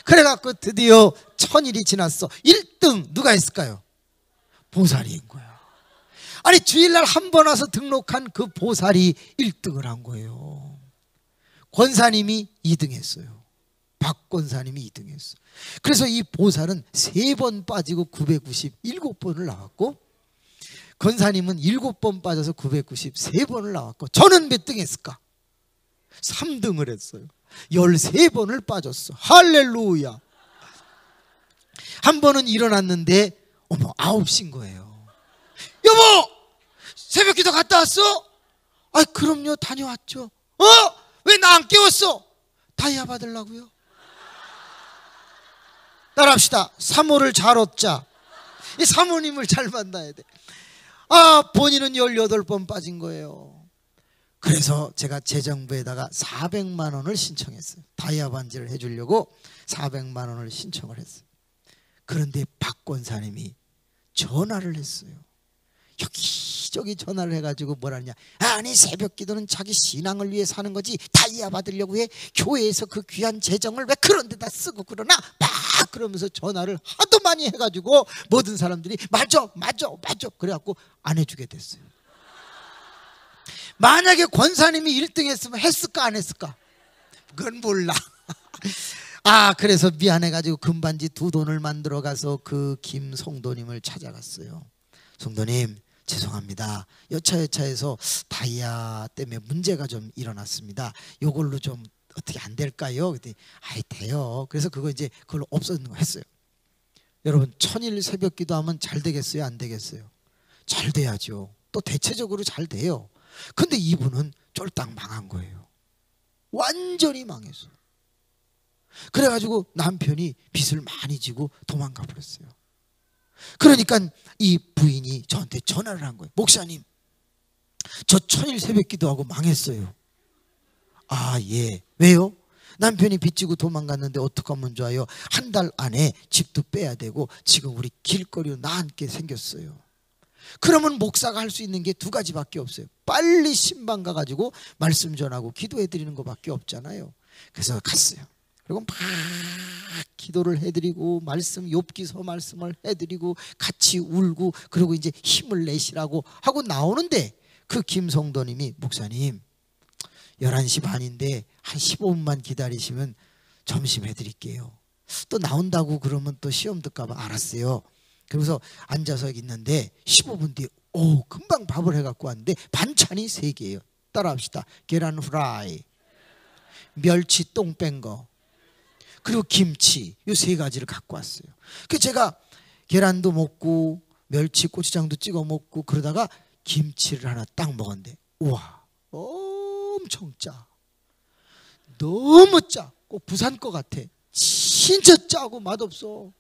그래갖고 드디어 1000일이 지났어. 1등 누가 했을까요? 보살이인 거야. 아니 주일날 한 번 와서 등록한 그 보살이 1등을 한 거예요. 권사님이 2등 했어요. 박 권사님이 2등 했어. 그래서 이 보살은 3번 빠지고 997번을 나왔고 권사님은 7번 빠져서 993번을 나왔고 저는 몇 등 했을까? 3등을 했어요. 13번을 빠졌어. 할렐루야. 한 번은 일어났는데 어머 9시인 거예요. 여보 새벽 기도 갔다 왔어? 아 그럼요 다녀왔죠. 왜 나 안 깨웠어? 다이아 받으려고요. 따라합시다. 사모를 잘 얻자. 이 사모님을 잘 만나야 돼. 본인은 18번 빠진 거예요. 그래서 제가 재정부에다가 400만 원을 신청했어요. 다이아 반지를 해주려고 400만 원을 신청을 했어요. 그런데 박 권사님이 전화를 했어요. 여기저기 전화를 해가지고 뭐라냐, 아니 새벽 기도는 자기 신앙을 위해 사는 거지 다이아 받으려고 해? 교회에서 그 귀한 재정을 왜 그런 데다 쓰고 그러나? 막 그러면서 전화를 하도 많이 해가지고 모든 사람들이 맞아 그래갖고 안 해주게 됐어요. 만약에 권사님이 1등 했으면 했을까 안 했을까? 그건 몰라. 그래서 미안해가지고 금반지 2돈을 만들어 가서 그 김송도님을 찾아갔어요. 송도님 죄송합니다. 여차여차해서 다이아 때문에 문제가 좀 일어났습니다. 요걸로 좀 어떻게 안 될까요? 그랬더니 돼요. 그래서 그거 이제 그걸로 없어지는 거 했어요. 여러분 1000일 새벽 기도하면 잘 되겠어요? 안 되겠어요? 잘 돼야죠. 또 대체적으로 잘 돼요. 근데 이분은 쫄딱 망한 거예요. 완전히 망했어. 그래가지고 남편이 빚을 많이 지고 도망가 버렸어요. 그러니까 이 부인이 저한테 전화를 한 거예요. 목사님 저 1000일 새벽 기도하고 망했어요. 예. 왜요? 남편이 빚지고 도망갔는데 어떡하면 좋아요? 한 달 안에 집도 빼야 되고 지금 우리 길거리로 나앉게 생겼어요. 그러면 목사가 할 수 있는 게 2가지밖에 없어요. 빨리 신방 가가지고 말씀 전하고 기도해 드리는 것밖에 없잖아요. 그래서 갔어요. 그리고 막 기도를 해드리고 말씀 욥기서 말씀을 해드리고 같이 울고 그리고 이제 힘을 내시라고 하고 나오는데 그 김성도님이 목사님 11시 반인데 한 15분만 기다리시면 점심 해드릴게요. 또 나온다고 그러면 또 시험 들까봐 알았어요. 그래서 앉아서 있는데 15분 뒤에 금방 밥을 해갖고 왔는데 반찬이 3개예요. 따라합시다. 계란 후라이, 멸치 똥 뺀 거, 그리고 김치, 이 3가지를 갖고 왔어요. 그래서 제가 계란도 먹고 멸치 고추장도 찍어 먹고 그러다가 김치를 하나 딱 먹었는데 우와 엄청 짜. 너무 짜. 꼭 부산 거 같아. 진짜 짜고 맛없어.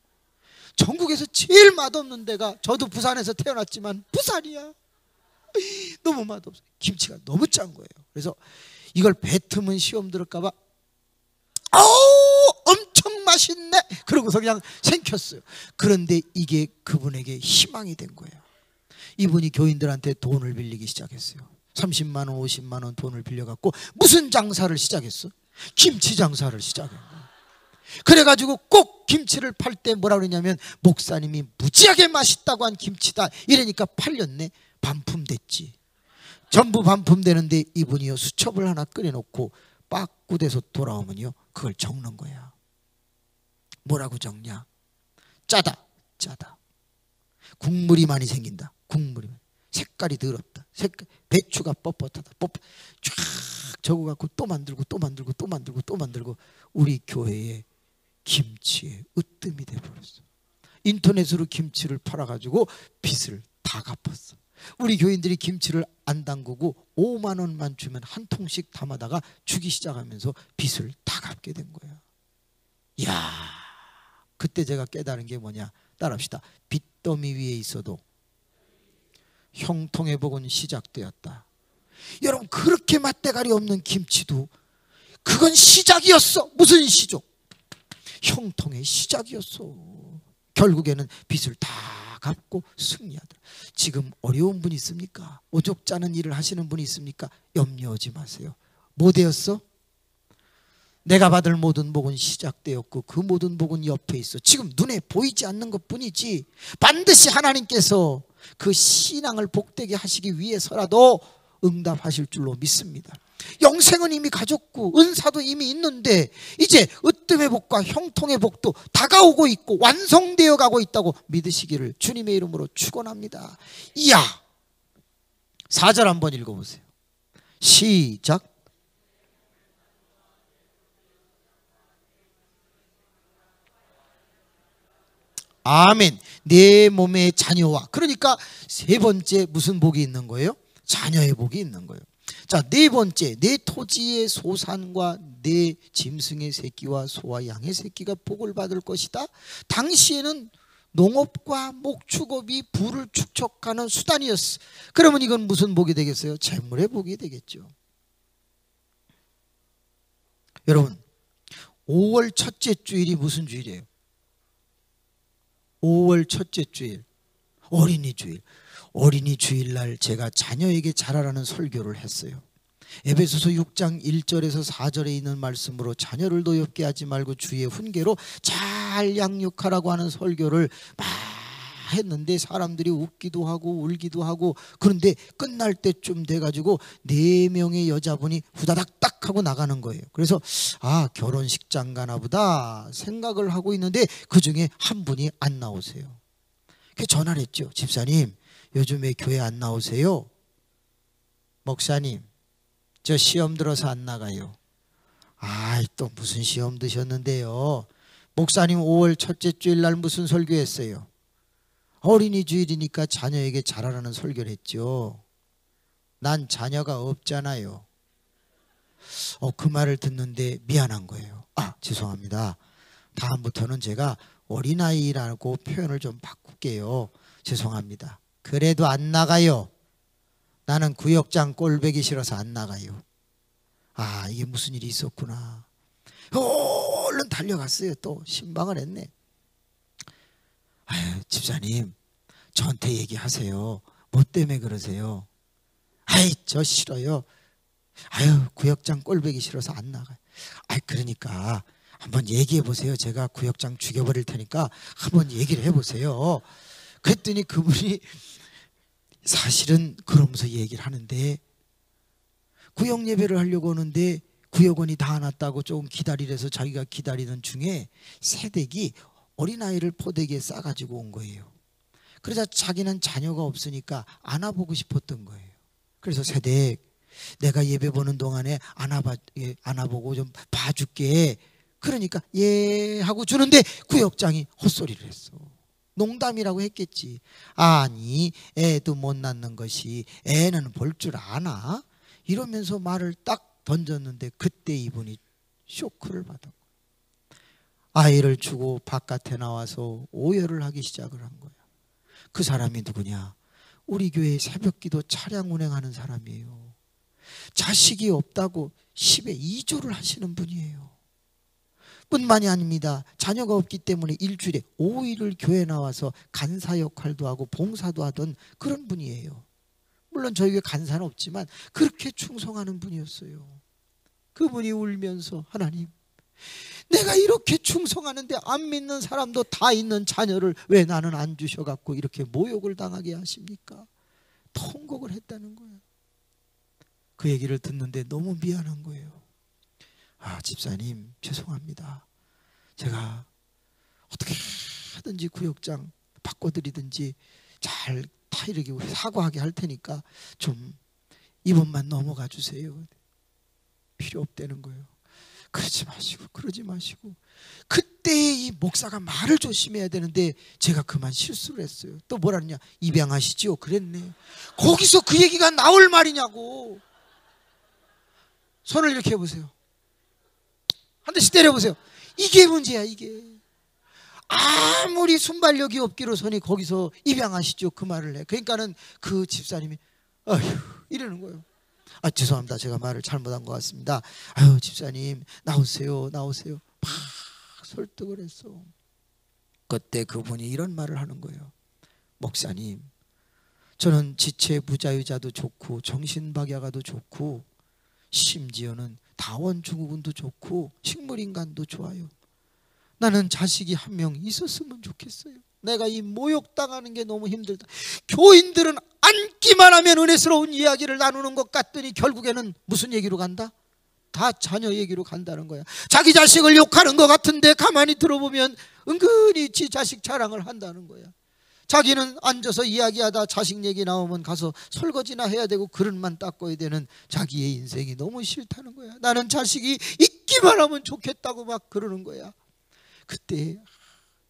전국에서 제일 맛없는 데가 저도 부산에서 태어났지만 부산이야. 너무 맛없어. 김치가 너무 짠 거예요. 그래서 이걸 뱉으면 시험 들을까 봐 엄청 맛있네 그러고서 그냥 생겼어요. 그런데 이게 그분에게 희망이 된 거예요. 이분이 교인들한테 돈을 빌리기 시작했어요. 30만 원 50만 원 돈을 빌려갖고 무슨 장사를 시작했어? 김치 장사를 시작한 거예요. 그래가지고 꼭 김치를 팔 때 뭐라 그러냐면 목사님이 무지하게 맛있다고 한 김치다 이러니까 팔렸네. 반품 됐지. 전부 반품되는데 이분이요 수첩을 하나 꺼내놓고 빠꾸대서 돌아오면요 그걸 적는 거야. 뭐라고 적냐? 짜다. 국물이 많이 생긴다. 국물이 색깔이 더럽다. 배추가 뻣뻣하다. 쫙 적어갖고 또 만들고 우리 교회에 김치에 으뜸이 돼버렸어. 인터넷으로 김치를 팔아가지고 빚을 다 갚았어. 우리 교인들이 김치를 안 담그고 5만 원만 주면 한 통씩 담아다가 주기 시작하면서 빚을 다 갚게 된 거야. 이야, 그때 제가 깨달은 게 뭐냐? 따라합시다. 빚더미 위에 있어도 형통의 복은 시작되었다. 여러분, 그렇게 맛대가리 없는 김치도 그건 시작이었어. 무슨 시죠? 형통의 시작이었어. 결국에는 빚을 다 갚고 승리하더라. 지금 어려운 분 있습니까? 오죽자는 일을 하시는 분이 있습니까? 염려하지 마세요. 뭐 되었어? 내가 받을 모든 복은 시작되었고 그 모든 복은 옆에 있어. 지금 눈에 보이지 않는 것뿐이지 반드시 하나님께서 그 신앙을 복되게 하시기 위해서라도 응답하실 줄로 믿습니다. 영생은 이미 가졌고 은사도 이미 있는데 이제 으뜸의 복과 형통의 복도 다가오고 있고 완성되어 가고 있다고 믿으시기를 주님의 이름으로 축원합니다. 이야, 4절 한번 읽어보세요. 시작. 아멘. 내 몸의 자녀와, 그러니까 세 번째 무슨 복이 있는 거예요? 자녀의 복이 있는 거예요. 자, 네 번째, 내 토지의 소산과 내 짐승의 새끼와 소와 양의 새끼가 복을 받을 것이다. 당시에는 농업과 목축업이 부를 축적하는 수단이었어. 그러면 이건 무슨 복이 되겠어요? 재물의 복이 되겠죠. 여러분, 5월 첫째 주일이 무슨 주일이에요? 5월 첫째 주일, 어린이 주일. 어린이 주일날 제가 자녀에게 잘하라는 설교를 했어요. 에베소서 6장 1절에서 4절에 있는 말씀으로 자녀를 노엽게 하지 말고 주의 훈계로 잘 양육하라고 하는 설교를 막 했는데 사람들이 웃기도 하고 울기도 하고, 그런데 끝날 때쯤 돼가지고 4명의 여자분이 후다닥 딱 하고 나가는 거예요. 그래서 결혼식장 가나 보다 생각을 하고 있는데 그중에 한 분이 안 나오세요. 그래서 전화를 했죠. 집사님, 요즘에 교회 안 나오세요? 목사님, 저 시험 들어서 안 나가요. 또 무슨 시험 드셨는데요? 목사님, 5월 첫째 주일날 무슨 설교했어요? 어린이 주일이니까 자녀에게 잘하라는 설교를 했죠. 난 자녀가 없잖아요. 그 말을 듣는데 미안한 거예요. 죄송합니다. 다음부터는 제가 어린아이라고 표현을 좀 바꿀게요. 죄송합니다. 그래도 안 나가요. 나는 구역장 꼴배기 싫어서 안 나가요. 이게 무슨 일이 있었구나. 얼른 달려갔어요. 또 신방을 했네. 집사님, 저한테 얘기하세요. 뭐 때문에 그러세요? 저 싫어요. 구역장 꼴배기 싫어서 안 나가요. 그러니까 한번 얘기해 보세요. 제가 구역장 죽여버릴 테니까 한번 얘기를 해보세요. 그랬더니 그분이 사실은 그러면서 얘기를 하는데, 구역 예배를 하려고 하는데 구역원이 다 안 왔다고 조금 기다리래서 자기가 기다리는 중에 새댁이 어린아이를 포대기에 싸가지고 온 거예요. 그러자 자기는 자녀가 없으니까 안아보고 싶었던 거예요. 그래서 새댁, 내가 예배 보는 동안에 안아보고 좀 봐줄게. 그러니까 예 하고 주는데 구역장이 헛소리를 했어. 농담이라고 했겠지. 아니, 애도 못 낳는 것이 애는 볼 줄 아나? 이러면서 말을 딱 던졌는데 그때 이분이 쇼크를 받았고 아이를 주고 바깥에 나와서 오열을 하기 시작을 한 거야. 그 사람이 누구냐? 우리 교회 새벽기도 차량 운행하는 사람이에요. 자식이 없다고 10에 2조를 하시는 분이에요. 뿐만이 아닙니다. 자녀가 없기 때문에 일주일에 5일을 교회 나와서 간사 역할도 하고 봉사도 하던 그런 분이에요. 물론 저희 교회 간사는 없지만 그렇게 충성하는 분이었어요. 그분이 울면서, 하나님, 내가 이렇게 충성하는데 안 믿는 사람도 다 있는 자녀를 왜 나는 안 주셔갖고 이렇게 모욕을 당하게 하십니까? 통곡을 했다는 거야. 그 얘기를 듣는데 너무 미안한 거예요. 아, 집사님 죄송합니다. 제가 어떻게 하든지 구역장 바꿔드리든지 잘 타이르게 사과하게 할 테니까 좀 이번만 넘어가 주세요. 필요 없다는 거예요. 그러지 마시고. 그때 이 목사가 말을 조심해야 되는데 제가 그만 실수를 했어요. 또 뭐라느냐, 입양하시지요 그랬네. 거기서 그 얘기가 나올 말이냐고. 손을 이렇게 해보세요. 한 대씩 때려보세요. 이게 문제야. 이게 아무리 순발력이 없기로서니 거기서 입양하시죠 그 말을 해. 그러니까는 그 집사님이 아휴 이러는 거예요. 아, 죄송합니다. 제가 말을 잘못한 것 같습니다. 아유, 집사님 나오세요. 막 설득을 했어. 그때 그분이 이런 말을 하는 거예요. 목사님, 저는 지체 부자유자도 좋고 정신박약아도 좋고 심지어는 다원증후군도 좋고 식물인간도 좋아요. 나는 자식이 한 명 있었으면 좋겠어요. 내가 이 모욕당하는 게 너무 힘들다. 교인들은 앉기만 하면 은혜스러운 이야기를 나누는 것 같더니 결국에는 무슨 얘기로 간다? 다 자녀 얘기로 간다는 거야. 자기 자식을 욕하는 것 같은데 가만히 들어보면 은근히 지 자식 자랑을 한다는 거야. 자기는 앉아서 이야기하다 자식 얘기 나오면 가서 설거지나 해야 되고 그릇만 닦아야 되는 자기의 인생이 너무 싫다는 거야. 나는 자식이 있기만 하면 좋겠다고 막 그러는 거야. 그때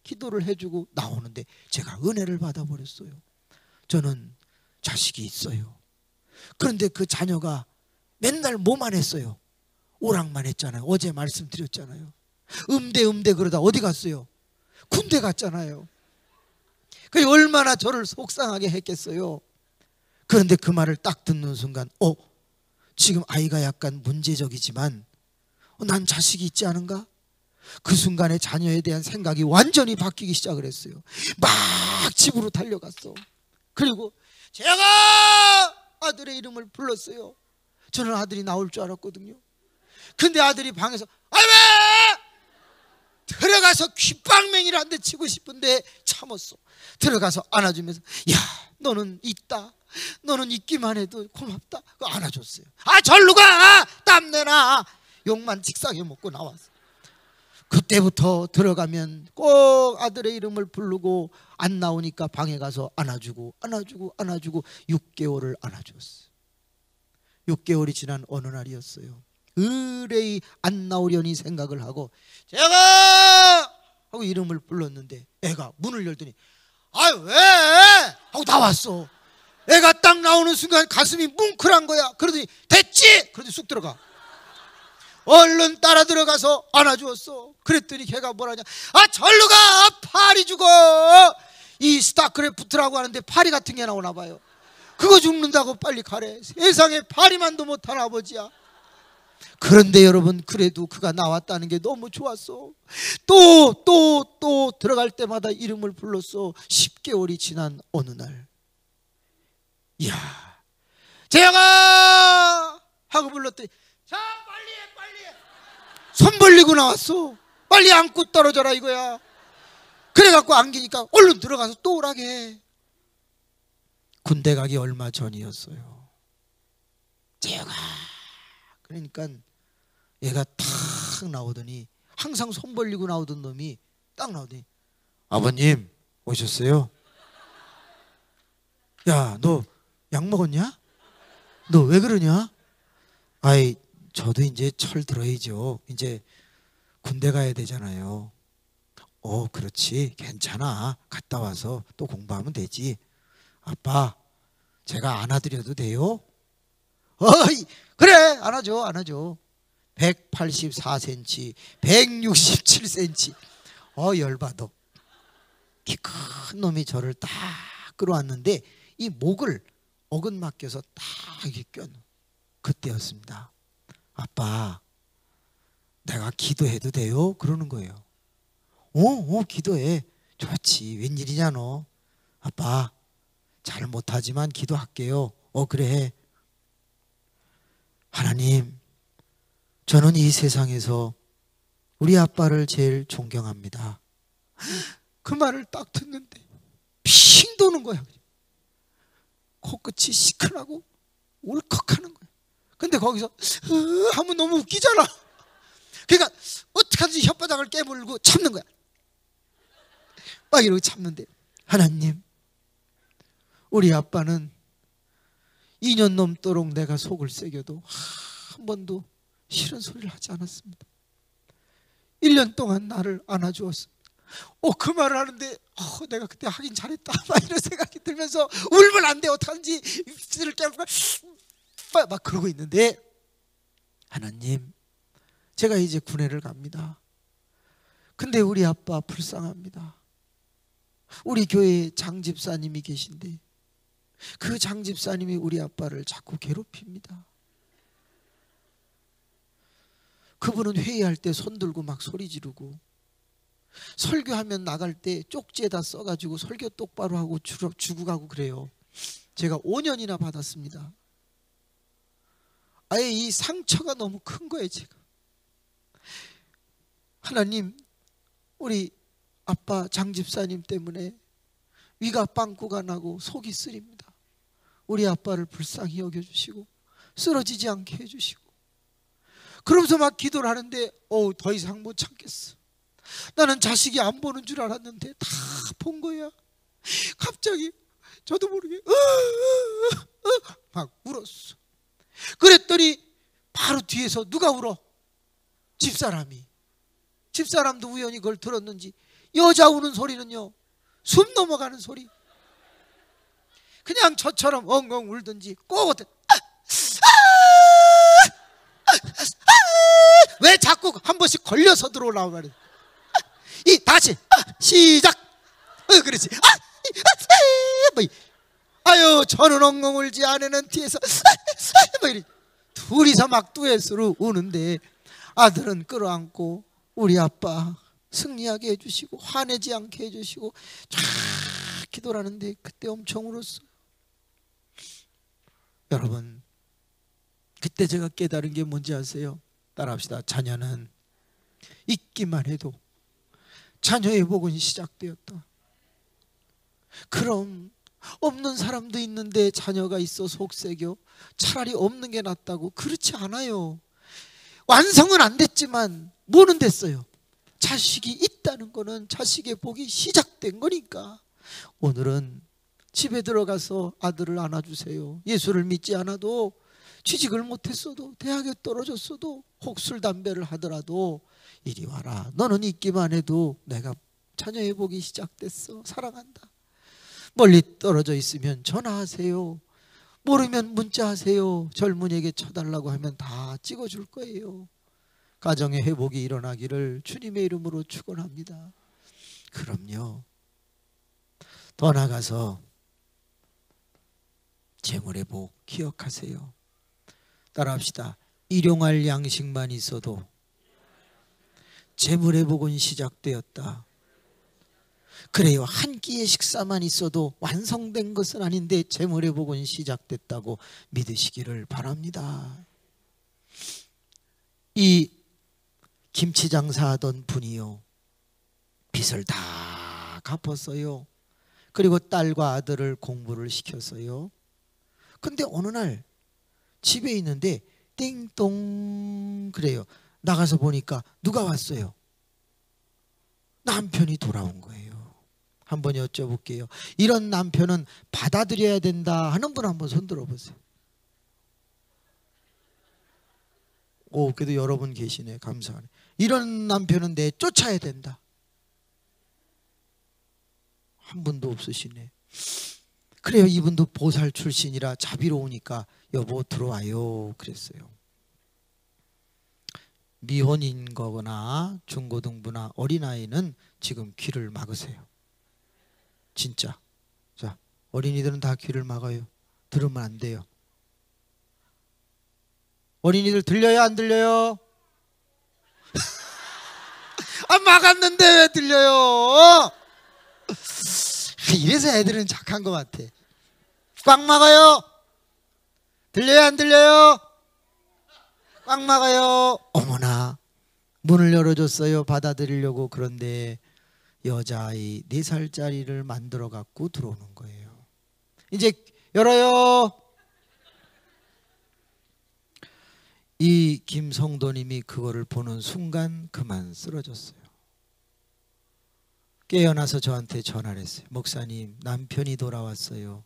기도를 해주고 나오는데 제가 은혜를 받아버렸어요. 저는 자식이 있어요. 그런데 그 자녀가 맨날 뭐만 했어요? 오락만 했잖아요. 어제 말씀드렸잖아요. 음대 그러다 어디 갔어요? 군대 갔잖아요. 그게 얼마나 저를 속상하게 했겠어요. 그런데 그 말을 딱 듣는 순간 지금 아이가 약간 문제적이지만 난 자식이 있지 않은가? 그 순간에 자녀에 대한 생각이 완전히 바뀌기 시작을 했어요. 막 집으로 달려갔어. 그리고 제가 아들의 이름을 불렀어요. 저는 아들이 나올 줄 알았거든요. 근데 아들이 방에서 왜? 들어가서 귓방맹이를 한 대 치고 싶은데 참았어. 들어가서 안아주면서 야, 너는 있다. 너는 있기만 해도 고맙다. 안아줬어요. 절로 가! 땀내나! 욕만 직사게 먹고 나왔어. 그때부터 들어가면 꼭 아들의 이름을 부르고 안 나오니까 방에 가서 안아주고 6개월을 안아줬어요. 6개월이 지난 어느 날이었어요. 의뢰이 안 나오려니 생각을 하고 제가 하고 이름을 불렀는데 애가 문을 열더니 왜? 하고 나왔어. 애가 딱 나오는 순간 가슴이 뭉클한 거야. 그러더니 됐지? 그러더니 쑥 들어가. 얼른 따라 들어가서 안아주었어. 그랬더니 걔가 뭐라냐, 절로 가! 파리 죽어! 이 스타크래프트라고 하는데 파리 같은 게 나오나 봐요. 그거 죽는다고 빨리 가래. 세상에 파리만도 못한 아버지야. 그런데 여러분, 그래도 그가 나왔다는 게 너무 좋았어. 또 들어갈 때마다 이름을 불렀어. 10개월이 지난 어느 날, 이야, 재영아! 하고 불렀더니 자, 빨리 해. 손 벌리고 나왔어. 빨리 안고 떨어져라 이거야. 그래갖고 안기니까 얼른 들어가서 또 오라게 해. 군대 가기 얼마 전이었어요. 재영아! 그러니까 얘가 탁 나오더니, 항상 손 벌리고 나오던 놈이 딱 나오더니 아버님 오셨어요? 야, 너 약 먹었냐? 너 왜 그러냐? 아이, 저도 이제 철 들어야죠. 이제 군대 가야 되잖아요. 그렇지, 괜찮아. 갔다 와서 또 공부하면 되지. 아빠, 제가 안아드려도 돼요? 그래, 안아줘. 184cm, 167cm. 열받아. 키 큰 놈이 저를 딱 끌어왔는데 이 목을 어긋 맡겨서 딱 이렇게 껴. 그때였습니다. 아빠, 내가 기도해도 돼요? 그러는 거예요. 기도해. 좋지. 웬일이냐 너. 아빠, 잘 못하지만 기도할게요. 그래. 하나님, 저는 이 세상에서 우리 아빠를 제일 존경합니다. 그 말을 딱 듣는데 핑 도는 거야. 코끝이 시큰하고 울컥하는 거야. 근데 거기서 하면 너무 웃기잖아. 그러니까 어떡하든지 혓바닥을 깨물고 참는 거야. 막 이러고 참는데, 하나님, 우리 아빠는 2년 넘도록 내가 속을 새겨도 한 번도 싫은 소리를 하지 않았습니다. 1년 동안 나를 안아주었습니다. 그 말을 하는데 내가 그때 하긴 잘했다 막 이런 생각이 들면서 울면 안 돼, 어떡하든지 입술을 깨물고 막 그러고 있는데, 하나님, 제가 이제 군회를 갑니다. 근데 우리 아빠 불쌍합니다. 우리 교회에 장 집사님이 계신데 그 장 집사님이 우리 아빠를 자꾸 괴롭힙니다. 그분은 회의할 때 손 들고 막 소리 지르고, 설교하면 나갈 때 쪽지에다 써가지고 설교 똑바로 하고 주고 가고 그래요. 제가 5년이나 받았습니다. 아예 이 상처가 너무 큰 거예요. 제가, 하나님, 우리 아빠 장 집사님 때문에 위가 빵꾸가 나고 속이 쓰립니다. 우리 아빠를 불쌍히 여겨주시고 쓰러지지 않게 해주시고. 그러면서 막 기도를 하는데 더 이상 못 참겠어. 나는 자식이 안 보는 줄 알았는데 다 본 거야. 갑자기 저도 모르게 막 울었어. 그랬더니 바로 뒤에서 누가 울어? 집사람이. 집사람도 우연히 그걸 들었는지 여자 우는 소리는요, 숨 넘어가는 소리. 그냥 저처럼 엉엉 울든지 꼭 어때, 왜 자꾸 한 번씩 걸려서 들어오려고 말이야. 다시 시작. 그렇지. 아유, 저는 엉엉 울지, 아내는 뒤에서 둘이서 막 듀엣으로 우는데, 아들은 끌어안고 우리 아빠 승리하게 해주시고 화내지 않게 해주시고 쫙 기도를 하는데, 그때 엄청 울었어요. 여러분, 그때 제가 깨달은 게 뭔지 아세요? 따라합시다. 자녀는 있기만 해도 자녀의 복은 시작되었다. 그럼 없는 사람도 있는데 자녀가 있어 속새겨 차라리 없는 게 낫다고? 그렇지 않아요. 완성은 안 됐지만 뭐는 됐어요? 자식이 있다는 거는 자식의 복이 시작된 거니까. 오늘은 집에 들어가서 아들을 안아주세요. 예수를 믿지 않아도, 취직을 못했어도, 대학에 떨어졌어도, 혹 술 담배를 하더라도 이리 와라. 너는 있기만 해도 내가 자녀의 복이 시작됐어. 사랑한다. 멀리 떨어져 있으면 전화하세요. 모르면 문자하세요. 젊은이에게 쳐달라고 하면 다 찍어줄 거예요. 가정의 회복이 일어나기를 주님의 이름으로 축원합니다. 그럼요. 더 나가서 재물의 복 기억하세요. 따라합시다. 일용할 양식만 있어도 재물의 복은 시작되었다. 그래요. 한 끼의 식사만 있어도 완성된 것은 아닌데 재물의 복은 시작됐다고 믿으시기를 바랍니다. 이 김치 장사하던 분이요, 빚을 다 갚았어요. 그리고 딸과 아들을 공부를 시켰어요. 근데 어느 날 집에 있는데 띵동 그래요. 나가서 보니까 누가 왔어요? 남편이 돌아온 거예요. 한번 여쭤볼게요. 이런 남편은 받아들여야 된다 하는 분 한번 손 들어보세요. 그래도 여러분 계시네. 감사하네. 이런 남편은 내쫓아야 된다. 한 분도 없으시네. 그래요. 이분도 보살 출신이라 자비로우니까 여보 들어와요 그랬어요. 미혼인 거거나 중고등부나 어린아이는 지금 귀를 막으세요. 진짜. 자, 어린이들은 다 귀를 막아요. 들으면 안 돼요. 어린이들 들려요 안 들려요? 막았는데 왜 들려요? 이래서 애들은 착한 것 같아. 꽉 막아요. 들려요 안 들려요? 꽉 막아요. 어머나, 문을 열어줬어요. 받아들이려고. 그런데 여자아이 4살짜리를 만들어 갖고 들어오는 거예요. 이제 열어요. 이 김성도님이 그거를 보는 순간 그만 쓰러졌어요. 깨어나서 저한테 전화를 했어요. 목사님, 남편이 돌아왔어요.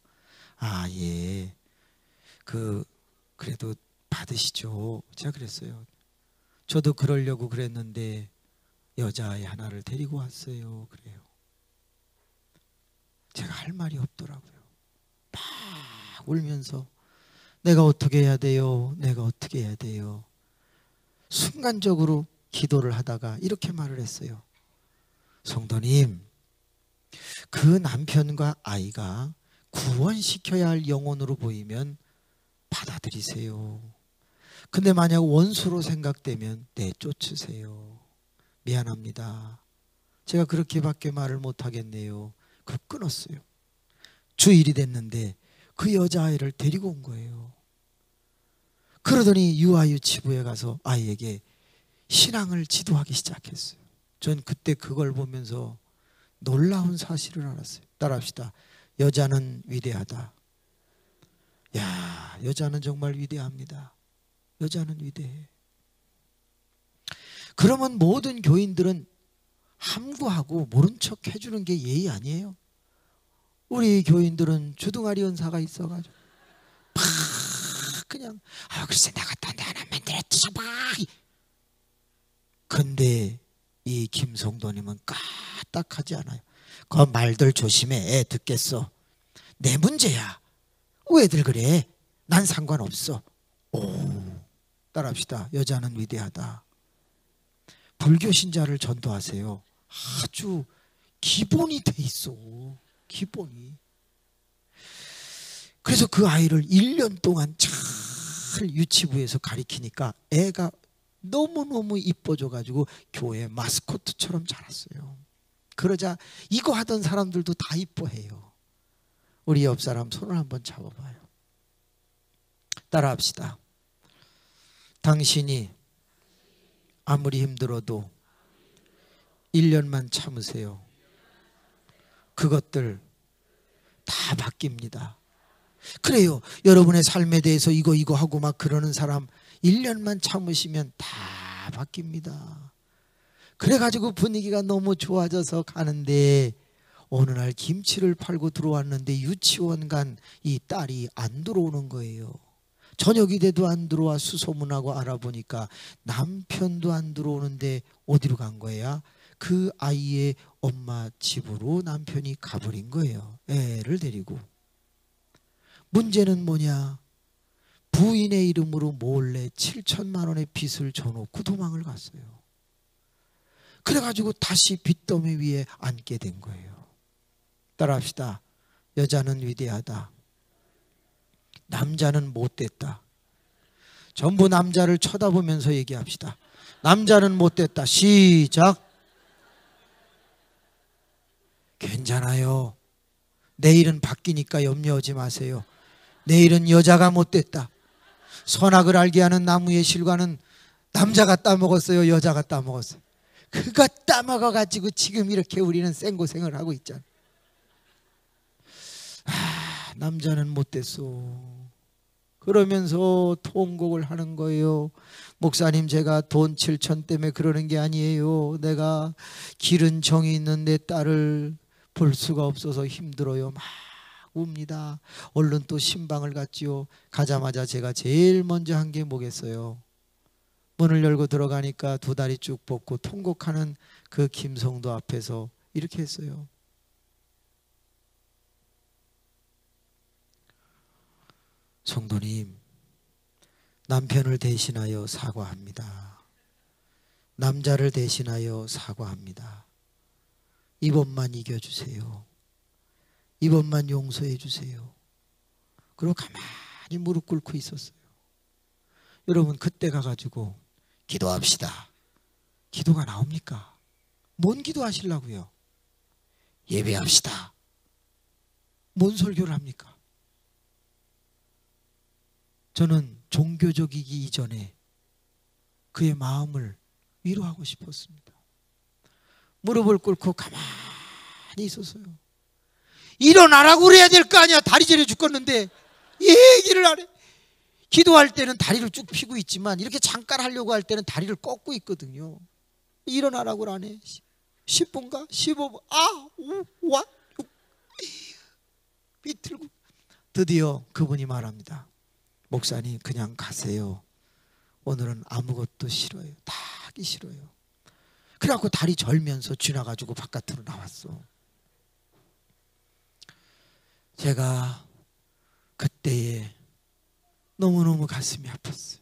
아, 예. 그래도 받으시죠. 제가 그랬어요. 저도 그러려고 그랬는데 여자아이 하나를 데리고 왔어요. 그래요. 제가 할 말이 없더라고요. 막 울면서 내가 어떻게 해야 돼요? 내가 어떻게 해야 돼요? 순간적으로 기도를 하다가 이렇게 말을 했어요. 성도님, 그 남편과 아이가 구원시켜야 할 영혼으로 보이면 받아들이세요. 근데 만약 원수로 생각되면 내쫓으세요. 미안합니다. 제가 그렇게밖에 말을 못하겠네요. 그 끊었어요. 주일이 됐는데 그 여자아이를 데리고 온 거예요. 그러더니 유아유치부에 가서 아이에게 신앙을 지도하기 시작했어요. 전 그때 그걸 보면서 놀라운 사실을 알았어요. 따라합시다. 여자는 위대하다. 야, 여자는 정말 위대합니다. 여자는 위대해. 그러면 모든 교인들은 함구하고 모른 척 해주는 게 예의 아니에요? 우리 교인들은 주둥아리 은사가 있어가지고 팍 그냥 글쎄 내가 딴 데 하나 만들어 드셔봐. 근데 이 김성도님은 까딱하지 않아요. 그 말들 조심해. 애 듣겠어. 내 문제야. 왜들 그래? 난 상관없어. 오, 따라합시다. 여자는 위대하다. 불교 신자를 전도하세요. 아주 기본이 돼 있어. 기본이. 그래서 그 아이를 1년 동안 잘 유치부에서 가리키니까 애가 너무너무 이뻐져가지고 교회 마스코트처럼 자랐어요. 그러자 이거 하던 사람들도 다 이뻐해요. 우리 옆 사람 손을 한번 잡아봐요. 따라합시다. 당신이 아무리 힘들어도 1년만 참으세요. 그것들 다 바뀝니다. 그래요. 여러분의 삶에 대해서 이거 하고 막 그러는 사람 1년만 참으시면 다 바뀝니다. 그래가지고 분위기가 너무 좋아져서 가는데 어느 날 김치를 팔고 들어왔는데 유치원 간 이 딸이 안 들어오는 거예요. 저녁이 돼도 안 들어와. 수소문하고 알아보니까 남편도 안 들어오는데 어디로 간 거야? 그 아이의 엄마 집으로 남편이 가버린 거예요. 애를 데리고. 문제는 뭐냐? 부인의 이름으로 몰래 7천만 원의 빚을 져놓고 도망을 갔어요. 그래가지고 다시 빚더미 위에 앉게 된 거예요. 따라합시다. 여자는 위대하다. 남자는 못됐다. 전부 남자를 쳐다보면서 얘기합시다. 남자는 못됐다. 시작. 괜찮아요. 내일은 바뀌니까 염려하지 마세요. 내일은 여자가 못됐다. 선악을 알게 하는 나무의 실과는 남자가 따먹었어요? 여자가 따먹었어요? 그거 따먹어가지고 지금 이렇게 우리는 생고생을 하고 있잖아. 남자는 못됐어. 그러면서 통곡을 하는 거예요. 목사님, 제가 돈 7천 때문에 그러는 게 아니에요. 내가 기른 정이 있는 내 딸을 볼 수가 없어서 힘들어요. 막 웁니다. 얼른 또 신방을 갔지요. 가자마자 제가 제일 먼저 한 게 뭐겠어요? 문을 열고 들어가니까 두 다리 쭉 뻗고 통곡하는 그 김성도 앞에서 이렇게 했어요. 성도님, 남편을 대신하여 사과합니다. 남자를 대신하여 사과합니다. 이번만 이겨주세요. 이번만 용서해 주세요. 그리고 가만히 무릎 꿇고 있었어요. 여러분, 그때 가가지고 기도합시다. 기도가 나옵니까? 뭔 기도하시려고요? 예배합시다. 뭔 설교를 합니까? 저는 종교적이기 이전에 그의 마음을 위로하고 싶었습니다. 무릎을 꿇고 가만히 있었어요. 일어나라고 그래야 될 거 아니야. 다리 저려 죽겠는데 얘기를 안 해. 기도할 때는 다리를 쭉 펴고 있지만 이렇게 잠깐 하려고 할 때는 다리를 꺾고 있거든요. 일어나라고 하네. 10분가? 15분? 와, 비틀고. 드디어 그분이 말합니다. 목사님 그냥 가세요. 오늘은 아무것도 싫어요. 다 하기 싫어요. 그래갖고 다리 절면서 지나가지고 바깥으로 나왔어. 제가 그때에 너무너무 가슴이 아팠어요.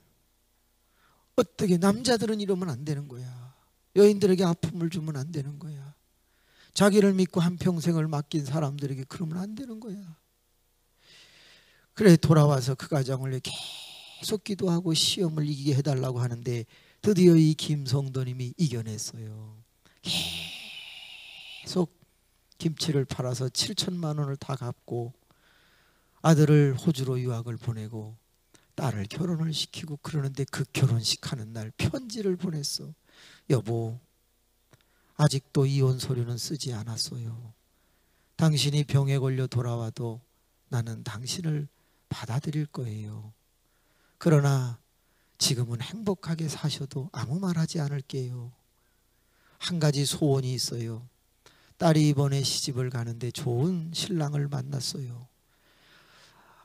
어떻게 남자들은 이러면 안 되는 거야. 여인들에게 아픔을 주면 안 되는 거야. 자기를 믿고 한평생을 맡긴 사람들에게 그러면 안 되는 거야. 그래 돌아와서 그 가정을 계속 기도하고 시험을 이기게 해달라고 하는데 드디어 이 김성도님이 이겨냈어요. 계속 김치를 팔아서 7천만 원을 다 갚고 아들을 호주로 유학을 보내고 딸을 결혼을 시키고 그러는데 그 결혼식 하는 날 편지를 보냈어. 여보, 아직도 이혼 서류는 쓰지 않았어요. 당신이 병에 걸려 돌아와도 나는 당신을 받아들일 거예요. 그러나 지금은 행복하게 사셔도 아무 말 하지 않을게요. 한 가지 소원이 있어요. 딸이 이번에 시집을 가는데 좋은 신랑을 만났어요.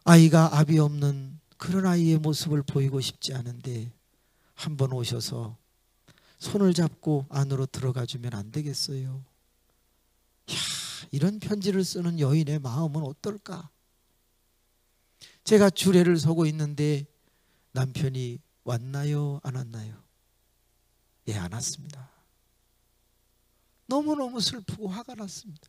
아이가 압이 없는 그런 아이의 모습을 보이고 싶지 않은데 한번 오셔서 손을 잡고 안으로 들어가 주면 안 되겠어요? 이야, 이런 편지를 쓰는 여인의 마음은 어떨까? 제가 주례를 서고 있는데 남편이 왔나요? 안 왔나요? 예, 안 왔습니다. 너무너무 슬프고 화가 났습니다.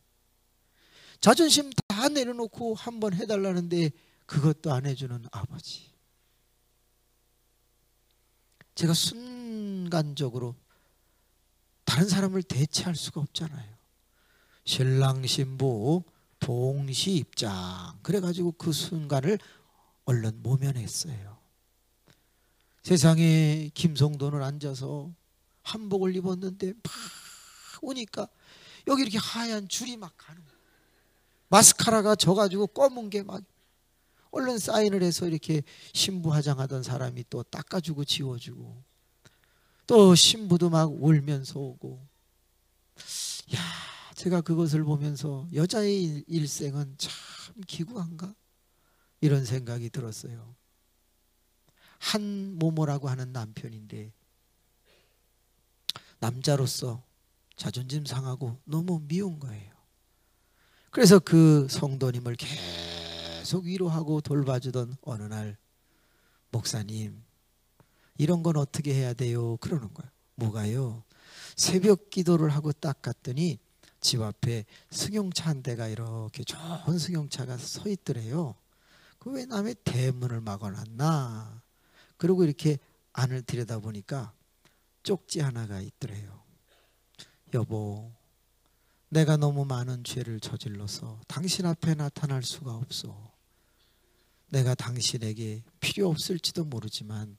자존심 다 내려놓고 한번 해달라는데 그것도 안 해주는 아버지. 제가 순간적으로 다른 사람을 대체할 수가 없잖아요. 신랑 신부 동시 입장. 그래가지고 그 순간을 얼른 모면했어요. 세상에 김성도는 앉아서 한복을 입었는데 막 오니까 여기 이렇게 하얀 줄이 막 가는 거예요. 마스카라가 져가지고 검은 게 막 얼른 사인을 해서 이렇게 신부 화장하던 사람이 또 닦아주고 지워주고 또 신부도 막 울면서 오고. 야, 제가 그것을 보면서 여자의 일생은 참 기구한가? 이런 생각이 들었어요. 한모모라고 하는 남편인데 남자로서 자존심 상하고 너무 미운 거예요. 그래서 그 성도님을 계속 위로하고 돌봐주던 어느 날 목사님 이런 건 어떻게 해야 돼요? 그러는 거예요. 뭐가요? 새벽 기도를 하고 딱 갔더니 집 앞에 승용차 한 대가 이렇게 좋은 승용차가 서 있더래요. 그 왜 남의 대문을 막아놨나? 그리고 이렇게 안을 들여다보니까 쪽지 하나가 있더래요. 여보, 내가 너무 많은 죄를 저질러서 당신 앞에 나타날 수가 없어. 내가 당신에게 필요 없을지도 모르지만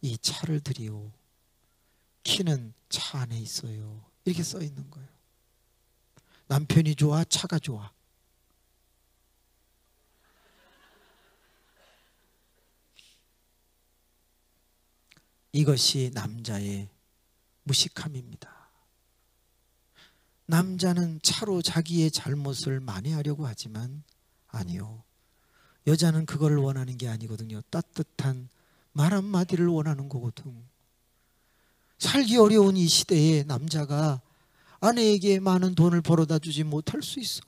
이 차를 드리오. 키는 차 안에 있어요. 이렇게 써 있는 거예요. 남편이 좋아? 차가 좋아? 이것이 남자의 무식함입니다. 남자는 차로 자기의 잘못을 만회하려고 하지만 아니요. 여자는 그걸 원하는 게 아니거든요. 따뜻한 말 한마디를 원하는 거거든. 살기 어려운 이 시대에 남자가 아내에게 많은 돈을 벌어다 주지 못할 수 있어.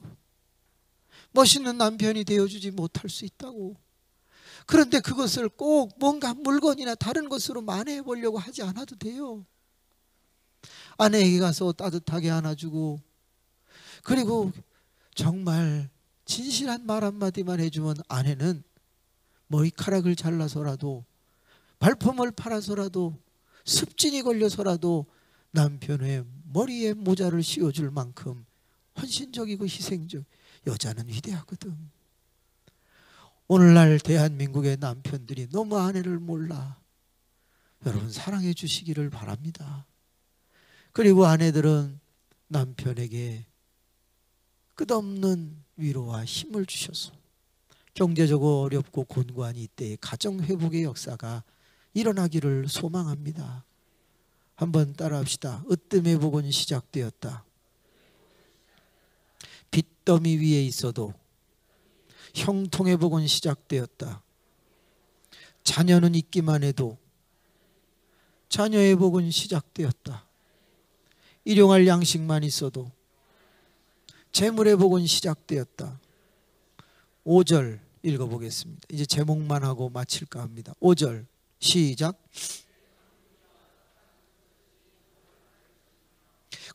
멋있는 남편이 되어주지 못할 수 있다고. 그런데 그것을 꼭 뭔가 물건이나 다른 것으로 만회해 보려고 하지 않아도 돼요. 아내에게 가서 따뜻하게 안아주고 그리고 정말 진실한 말 한마디만 해주면 아내는 머리카락을 잘라서라도 발품을 팔아서라도 습진이 걸려서라도 남편의 머리에 모자를 씌워줄 만큼 헌신적이고 희생적. 여자는 위대하거든. 오늘날 대한민국의 남편들이 너무 아내를 몰라. 여러분 사랑해 주시기를 바랍니다. 그리고 아내들은 남편에게 끝없는 위로와 힘을 주셔서 경제적으로 어렵고 곤고한 이때에 가정 회복의 역사가 일어나기를 소망합니다. 한번 따라합시다. 으뜸 회복은 시작되었다. 빚더미 위에 있어도 형통 회복은 시작되었다. 자녀는 있기만 해도 자녀 회복은 시작되었다. 일용할 양식만 있어도 재물 회복은 시작되었다. 5절 읽어보겠습니다. 이제 제목만 하고 마칠까 합니다. 5절 시작.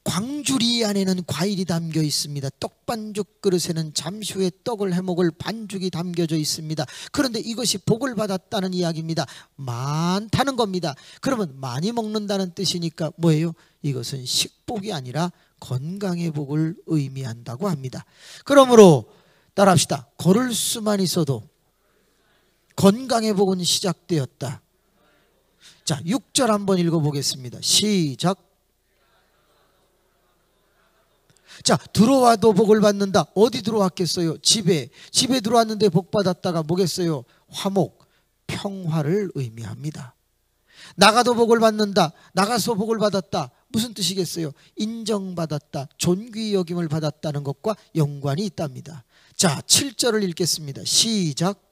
광주리 안에는 과일이 담겨 있습니다. 떡반죽 그릇에는 잠시 후에 떡을 해먹을 반죽이 담겨져 있습니다. 그런데 이것이 복을 받았다는 이야기입니다. 많다는 겁니다. 그러면 많이 먹는다는 뜻이니까 뭐예요? 이것은 식복이 아니라 건강의 복을 의미한다고 합니다. 그러므로 따라합시다. 걸을 수만 있어도 건강의 복은 시작되었다. 자, 6절 한번 읽어보겠습니다. 시작. 자, 들어와도 복을 받는다. 어디 들어왔겠어요? 집에 들어왔는데 복 받았다가 뭐겠어요? 화목, 평화를 의미합니다. 나가도 복을 받는다. 나가서 복을 받았다. 무슨 뜻이겠어요? 인정받았다, 존귀 여김을 받았다는 것과 연관이 있답니다. 자, 7절을 읽겠습니다. 시작.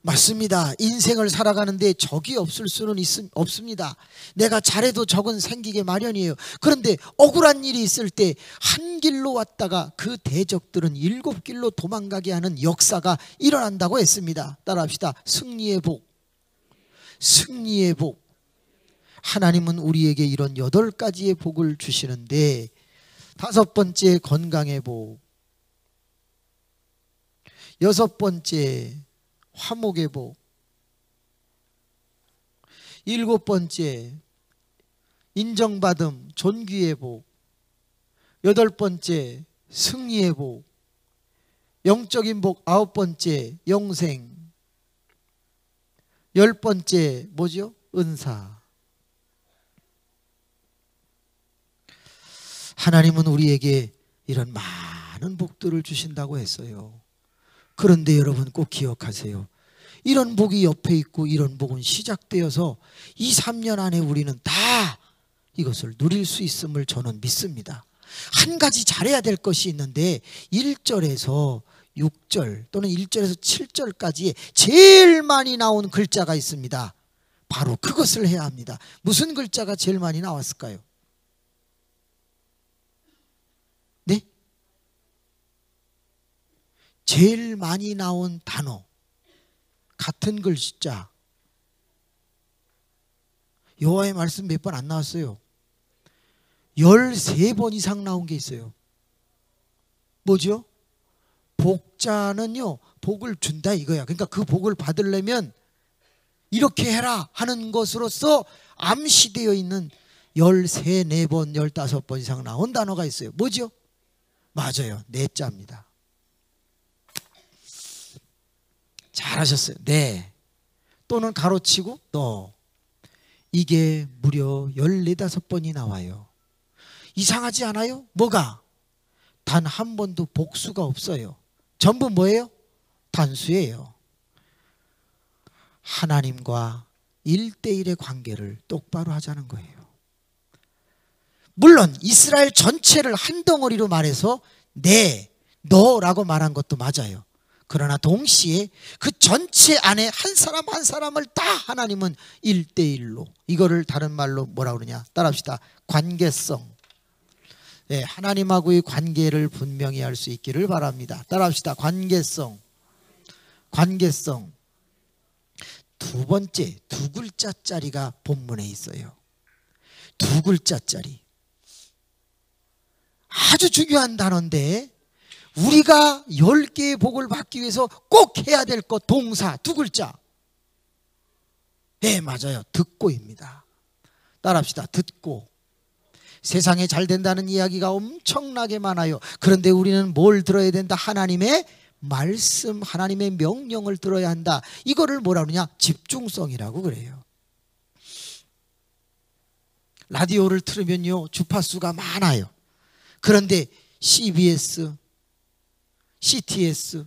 맞습니다. 인생을 살아가는데 적이 없을 수는 없습니다. 내가 잘해도 적은 생기게 마련이에요. 그런데 억울한 일이 있을 때 한 길로 왔다가 그 대적들은 7길로 도망가게 하는 역사가 일어난다고 했습니다. 따라합시다. 승리의 복. 승리의 복. 하나님은 우리에게 이런 8가지의 복을 주시는데, 5번째 건강의 복, 6번째 화목의 복, 7번째 인정받음 존귀의 복, 8번째 승리의 복, 영적인 복 9번째 영생, 10번째 뭐죠? 은사. 하나님은 우리에게 이런 많은 복들을 주신다고 했어요. 그런데 여러분 꼭 기억하세요. 이런 복이 옆에 있고 이런 복은 시작되어서 2, 3년 안에 우리는 다 이것을 누릴 수 있음을 저는 믿습니다. 한 가지 잘해야 될 것이 있는데 1절에서 6절 또는 1절에서 7절까지에 제일 많이 나온 글자가 있습니다. 바로 그것을 해야 합니다. 무슨 글자가 제일 많이 나왔을까요? 네? 제일 많이 나온 단어, 같은 글자. 여호와의 말씀 몇 번 안 나왔어요? 13번 이상 나온 게 있어요. 뭐죠? 복자는요, 복을 준다 이거야. 그러니까 그 복을 받으려면 이렇게 해라 하는 것으로서 암시되어 있는 13, 14번, 15번 이상 나온 단어가 있어요. 뭐죠? 맞아요. 넷자입니다. 잘하셨어요. 네. 또는 가로치고 너. 이게 무려 14, 15번이 나와요. 이상하지 않아요? 뭐가? 단 한 번도 복수가 없어요. 전부 뭐예요? 단수예요. 하나님과 1대1의 관계를 똑바로 하자는 거예요. 물론 이스라엘 전체를 한 덩어리로 말해서 네, 너라고 말한 것도 맞아요. 그러나 동시에 그 전체 안에 한 사람 한 사람을 다 하나님은 1대1로, 이거를 다른 말로 뭐라 그러냐, 따라합시다. 관계성. 네, 하나님하고의 관계를 분명히 할 수 있기를 바랍니다. 따라합시다. 관계성. 관계성. 2번째, 2글자짜리가 본문에 있어요. 2글자짜리. 아주 중요한 단어인데 우리가 10개의 복을 받기 위해서 꼭 해야 될 것, 동사 2글자. 네, 맞아요. 듣고입니다. 따라합시다. 듣고. 세상에 잘 된다는 이야기가 엄청나게 많아요. 그런데 우리는 뭘 들어야 된다? 하나님의 말씀, 하나님의 명령을 들어야 한다. 이거를 뭐라 그러냐? 집중성이라고 그래요. 라디오를 틀으면요 주파수가 많아요. 그런데 CBS, CTS,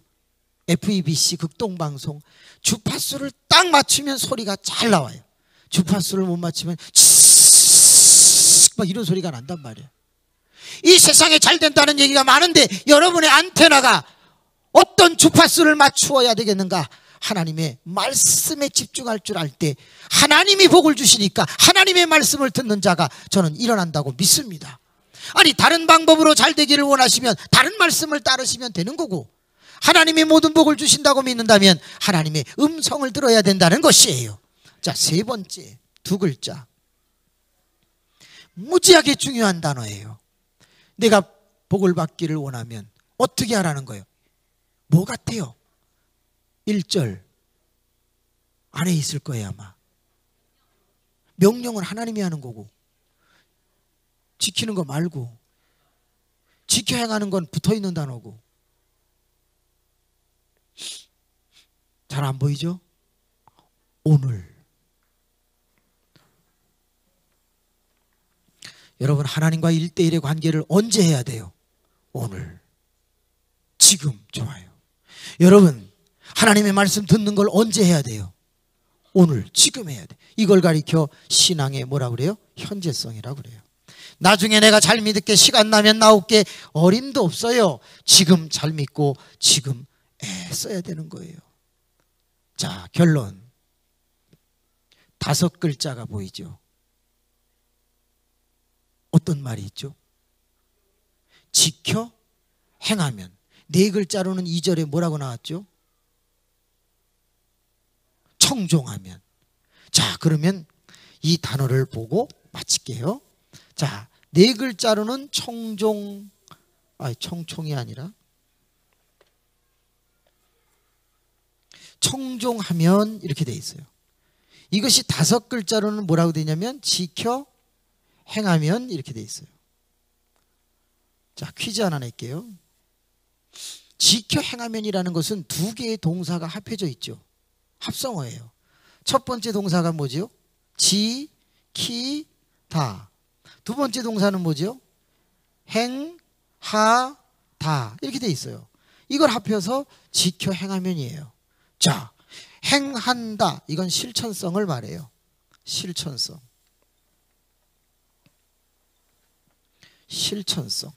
FEBC 극동방송 주파수를 딱 맞추면 소리가 잘 나와요. 주파수를 못 맞추면 막 이런 소리가 난단 말이에요. 이 세상에 잘 된다는 얘기가 많은데 여러분의 안테나가 어떤 주파수를 맞추어야 되겠는가? 하나님의 말씀에 집중할 줄 알 때 하나님이 복을 주시니까 하나님의 말씀을 듣는 자가 저는 일어난다고 믿습니다. 아니 다른 방법으로 잘 되기를 원하시면 다른 말씀을 따르시면 되는 거고, 하나님이 모든 복을 주신다고 믿는다면 하나님의 음성을 들어야 된다는 것이에요. 자, 세 번째, 두 글자, 무지하게 중요한 단어예요. 내가 복을 받기를 원하면 어떻게 하라는 거예요? 뭐 같아요? 1절 안에 있을 거예요. 아마 명령은 하나님이 하는 거고, 지키는 거 말고 지켜 행하는 건 붙어있는 단어고. 잘 안 보이죠? 오늘 여러분 하나님과 1대1의 관계를 언제 해야 돼요? 오늘, 지금. 좋아요. 여러분 하나님의 말씀 듣는 걸 언제 해야 돼요? 오늘, 지금 해야 돼. 이걸 가리켜 신앙의 뭐라 그래요? 현재성이라고 그래요. 나중에 내가 잘 믿을게, 시간 나면 나올게, 어림도 없어요. 지금 잘 믿고 지금 애써야 되는 거예요. 자, 결론 5글자가 보이죠? 어떤 말이 있죠? 지켜 행하면. 4글자로는 2절에 뭐라고 나왔죠? 청종하면. 자, 그러면 이 단어를 보고 마칠게요. 자, 4글자로는 청종이 아니라 청종하면 이렇게 돼 있어요. 이것이 5글자로는 뭐라고 되냐면 지켜 행하면 이렇게 돼 있어요. 자, 퀴즈 하나 낼게요. 지켜 행하면이라는 것은 2개의 동사가 합해져 있죠. 합성어예요. 첫 번째 동사가 뭐죠? 지키다. 두 번째 동사는 뭐죠? 행하다. 이렇게 돼 있어요. 이걸 합해서 지켜 행하면이에요. 자, 행한다. 이건 실천성을 말해요. 실천성.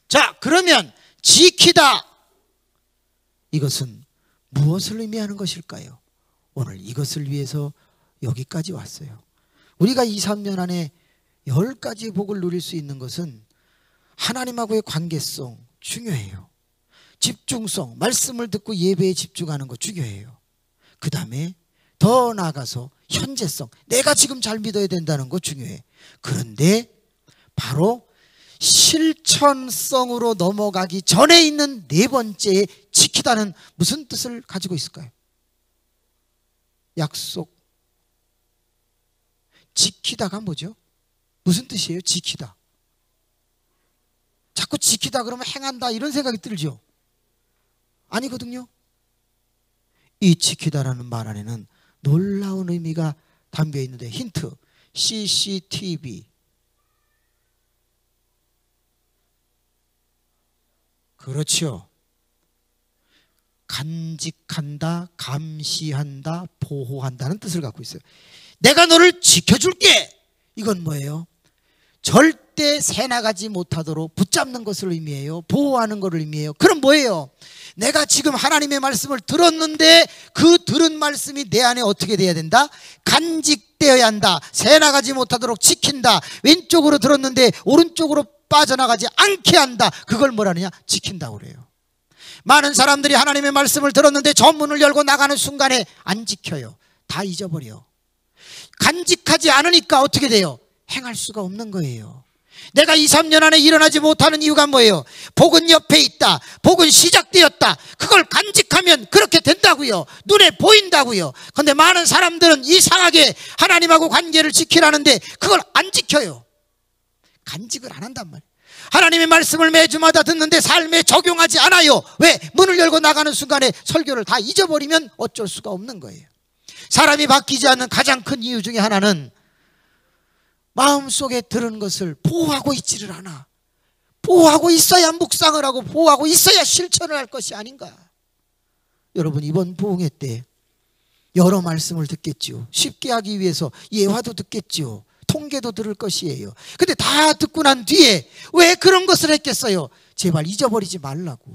자, 그러면 지키다. 이것은 무엇을 의미하는 것일까요? 오늘 이것을 위해서 여기까지 왔어요. 우리가 2, 3년 안에 10가지의 복을 누릴 수 있는 것은 하나님하고의 관계성 중요해요. 집중성, 말씀을 듣고 예배에 집중하는 거 중요해요. 그 다음에 더 나아가서 현재성, 내가 지금 잘 믿어야 된다는 거 중요해. 그런데 바로 실천성으로 넘어가기 전에 있는 4번째 지키다는 무슨 뜻을 가지고 있을까요? 약속. 지키다가 뭐죠? 무슨 뜻이에요? 지키다. 자꾸 지키다 그러면 행한다 이런 생각이 들죠? 아니거든요. 이 지키다라는 말 안에는 놀라운 의미가 담겨 있는데, 힌트. CCTV. 그렇죠. 간직한다, 감시한다, 보호한다는 뜻을 갖고 있어요. 내가 너를 지켜줄게. 이건 뭐예요? 절대 새나가지 못하도록 붙잡는 것을 의미해요. 보호하는 것을 의미해요. 그럼 뭐예요? 내가 지금 하나님의 말씀을 들었는데 그 들은 말씀이 내 안에 어떻게 돼야 된다? 간직되어야 한다. 새나가지 못하도록 지킨다. 왼쪽으로 들었는데 오른쪽으로 빠져나가지 않게 한다. 그걸 뭐라느냐? 지킨다고 그래요. 많은 사람들이 하나님의 말씀을 들었는데 전문을 열고 나가는 순간에 안 지켜요. 다 잊어버려. 간직하지 않으니까 어떻게 돼요? 행할 수가 없는 거예요. 내가 2, 3년 안에 일어나지 못하는 이유가 뭐예요? 복은 옆에 있다. 복은 시작되었다. 그걸 간직하면 그렇게 된다고요. 눈에 보인다고요. 그런데 많은 사람들은 이상하게 하나님하고 관계를 지키라는데 그걸 안 지켜요. 간직을 안 한단 말이에요. 하나님의 말씀을 매주마다 듣는데 삶에 적용하지 않아요. 왜? 문을 열고 나가는 순간에 설교를 다 잊어버리면 어쩔 수가 없는 거예요. 사람이 바뀌지 않는 가장 큰 이유 중에 하나는 마음속에 들은 것을 보호하고 있지를 않아. 보호하고 있어야 묵상을 하고 보호하고 있어야 실천을 할 것이 아닌가. 여러분, 이번 부흥회 때 여러 말씀을 듣겠지요. 쉽게 하기 위해서 예화도 듣겠지요. 통계도 들을 것이에요. 근데 다 듣고 난 뒤에 왜 그런 것을 했겠어요? 제발 잊어버리지 말라고,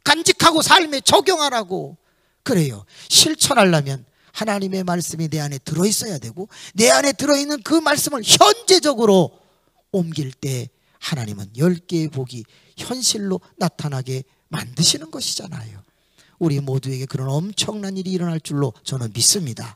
간직하고 삶에 적용하라고. 그래요. 실천하려면 하나님의 말씀이 내 안에 들어있어야 되고, 내 안에 들어있는 그 말씀을 현재적으로 옮길 때 하나님은 10개의 복이 현실로 나타나게 만드시는 것이잖아요. 우리 모두에게 그런 엄청난 일이 일어날 줄로 저는 믿습니다.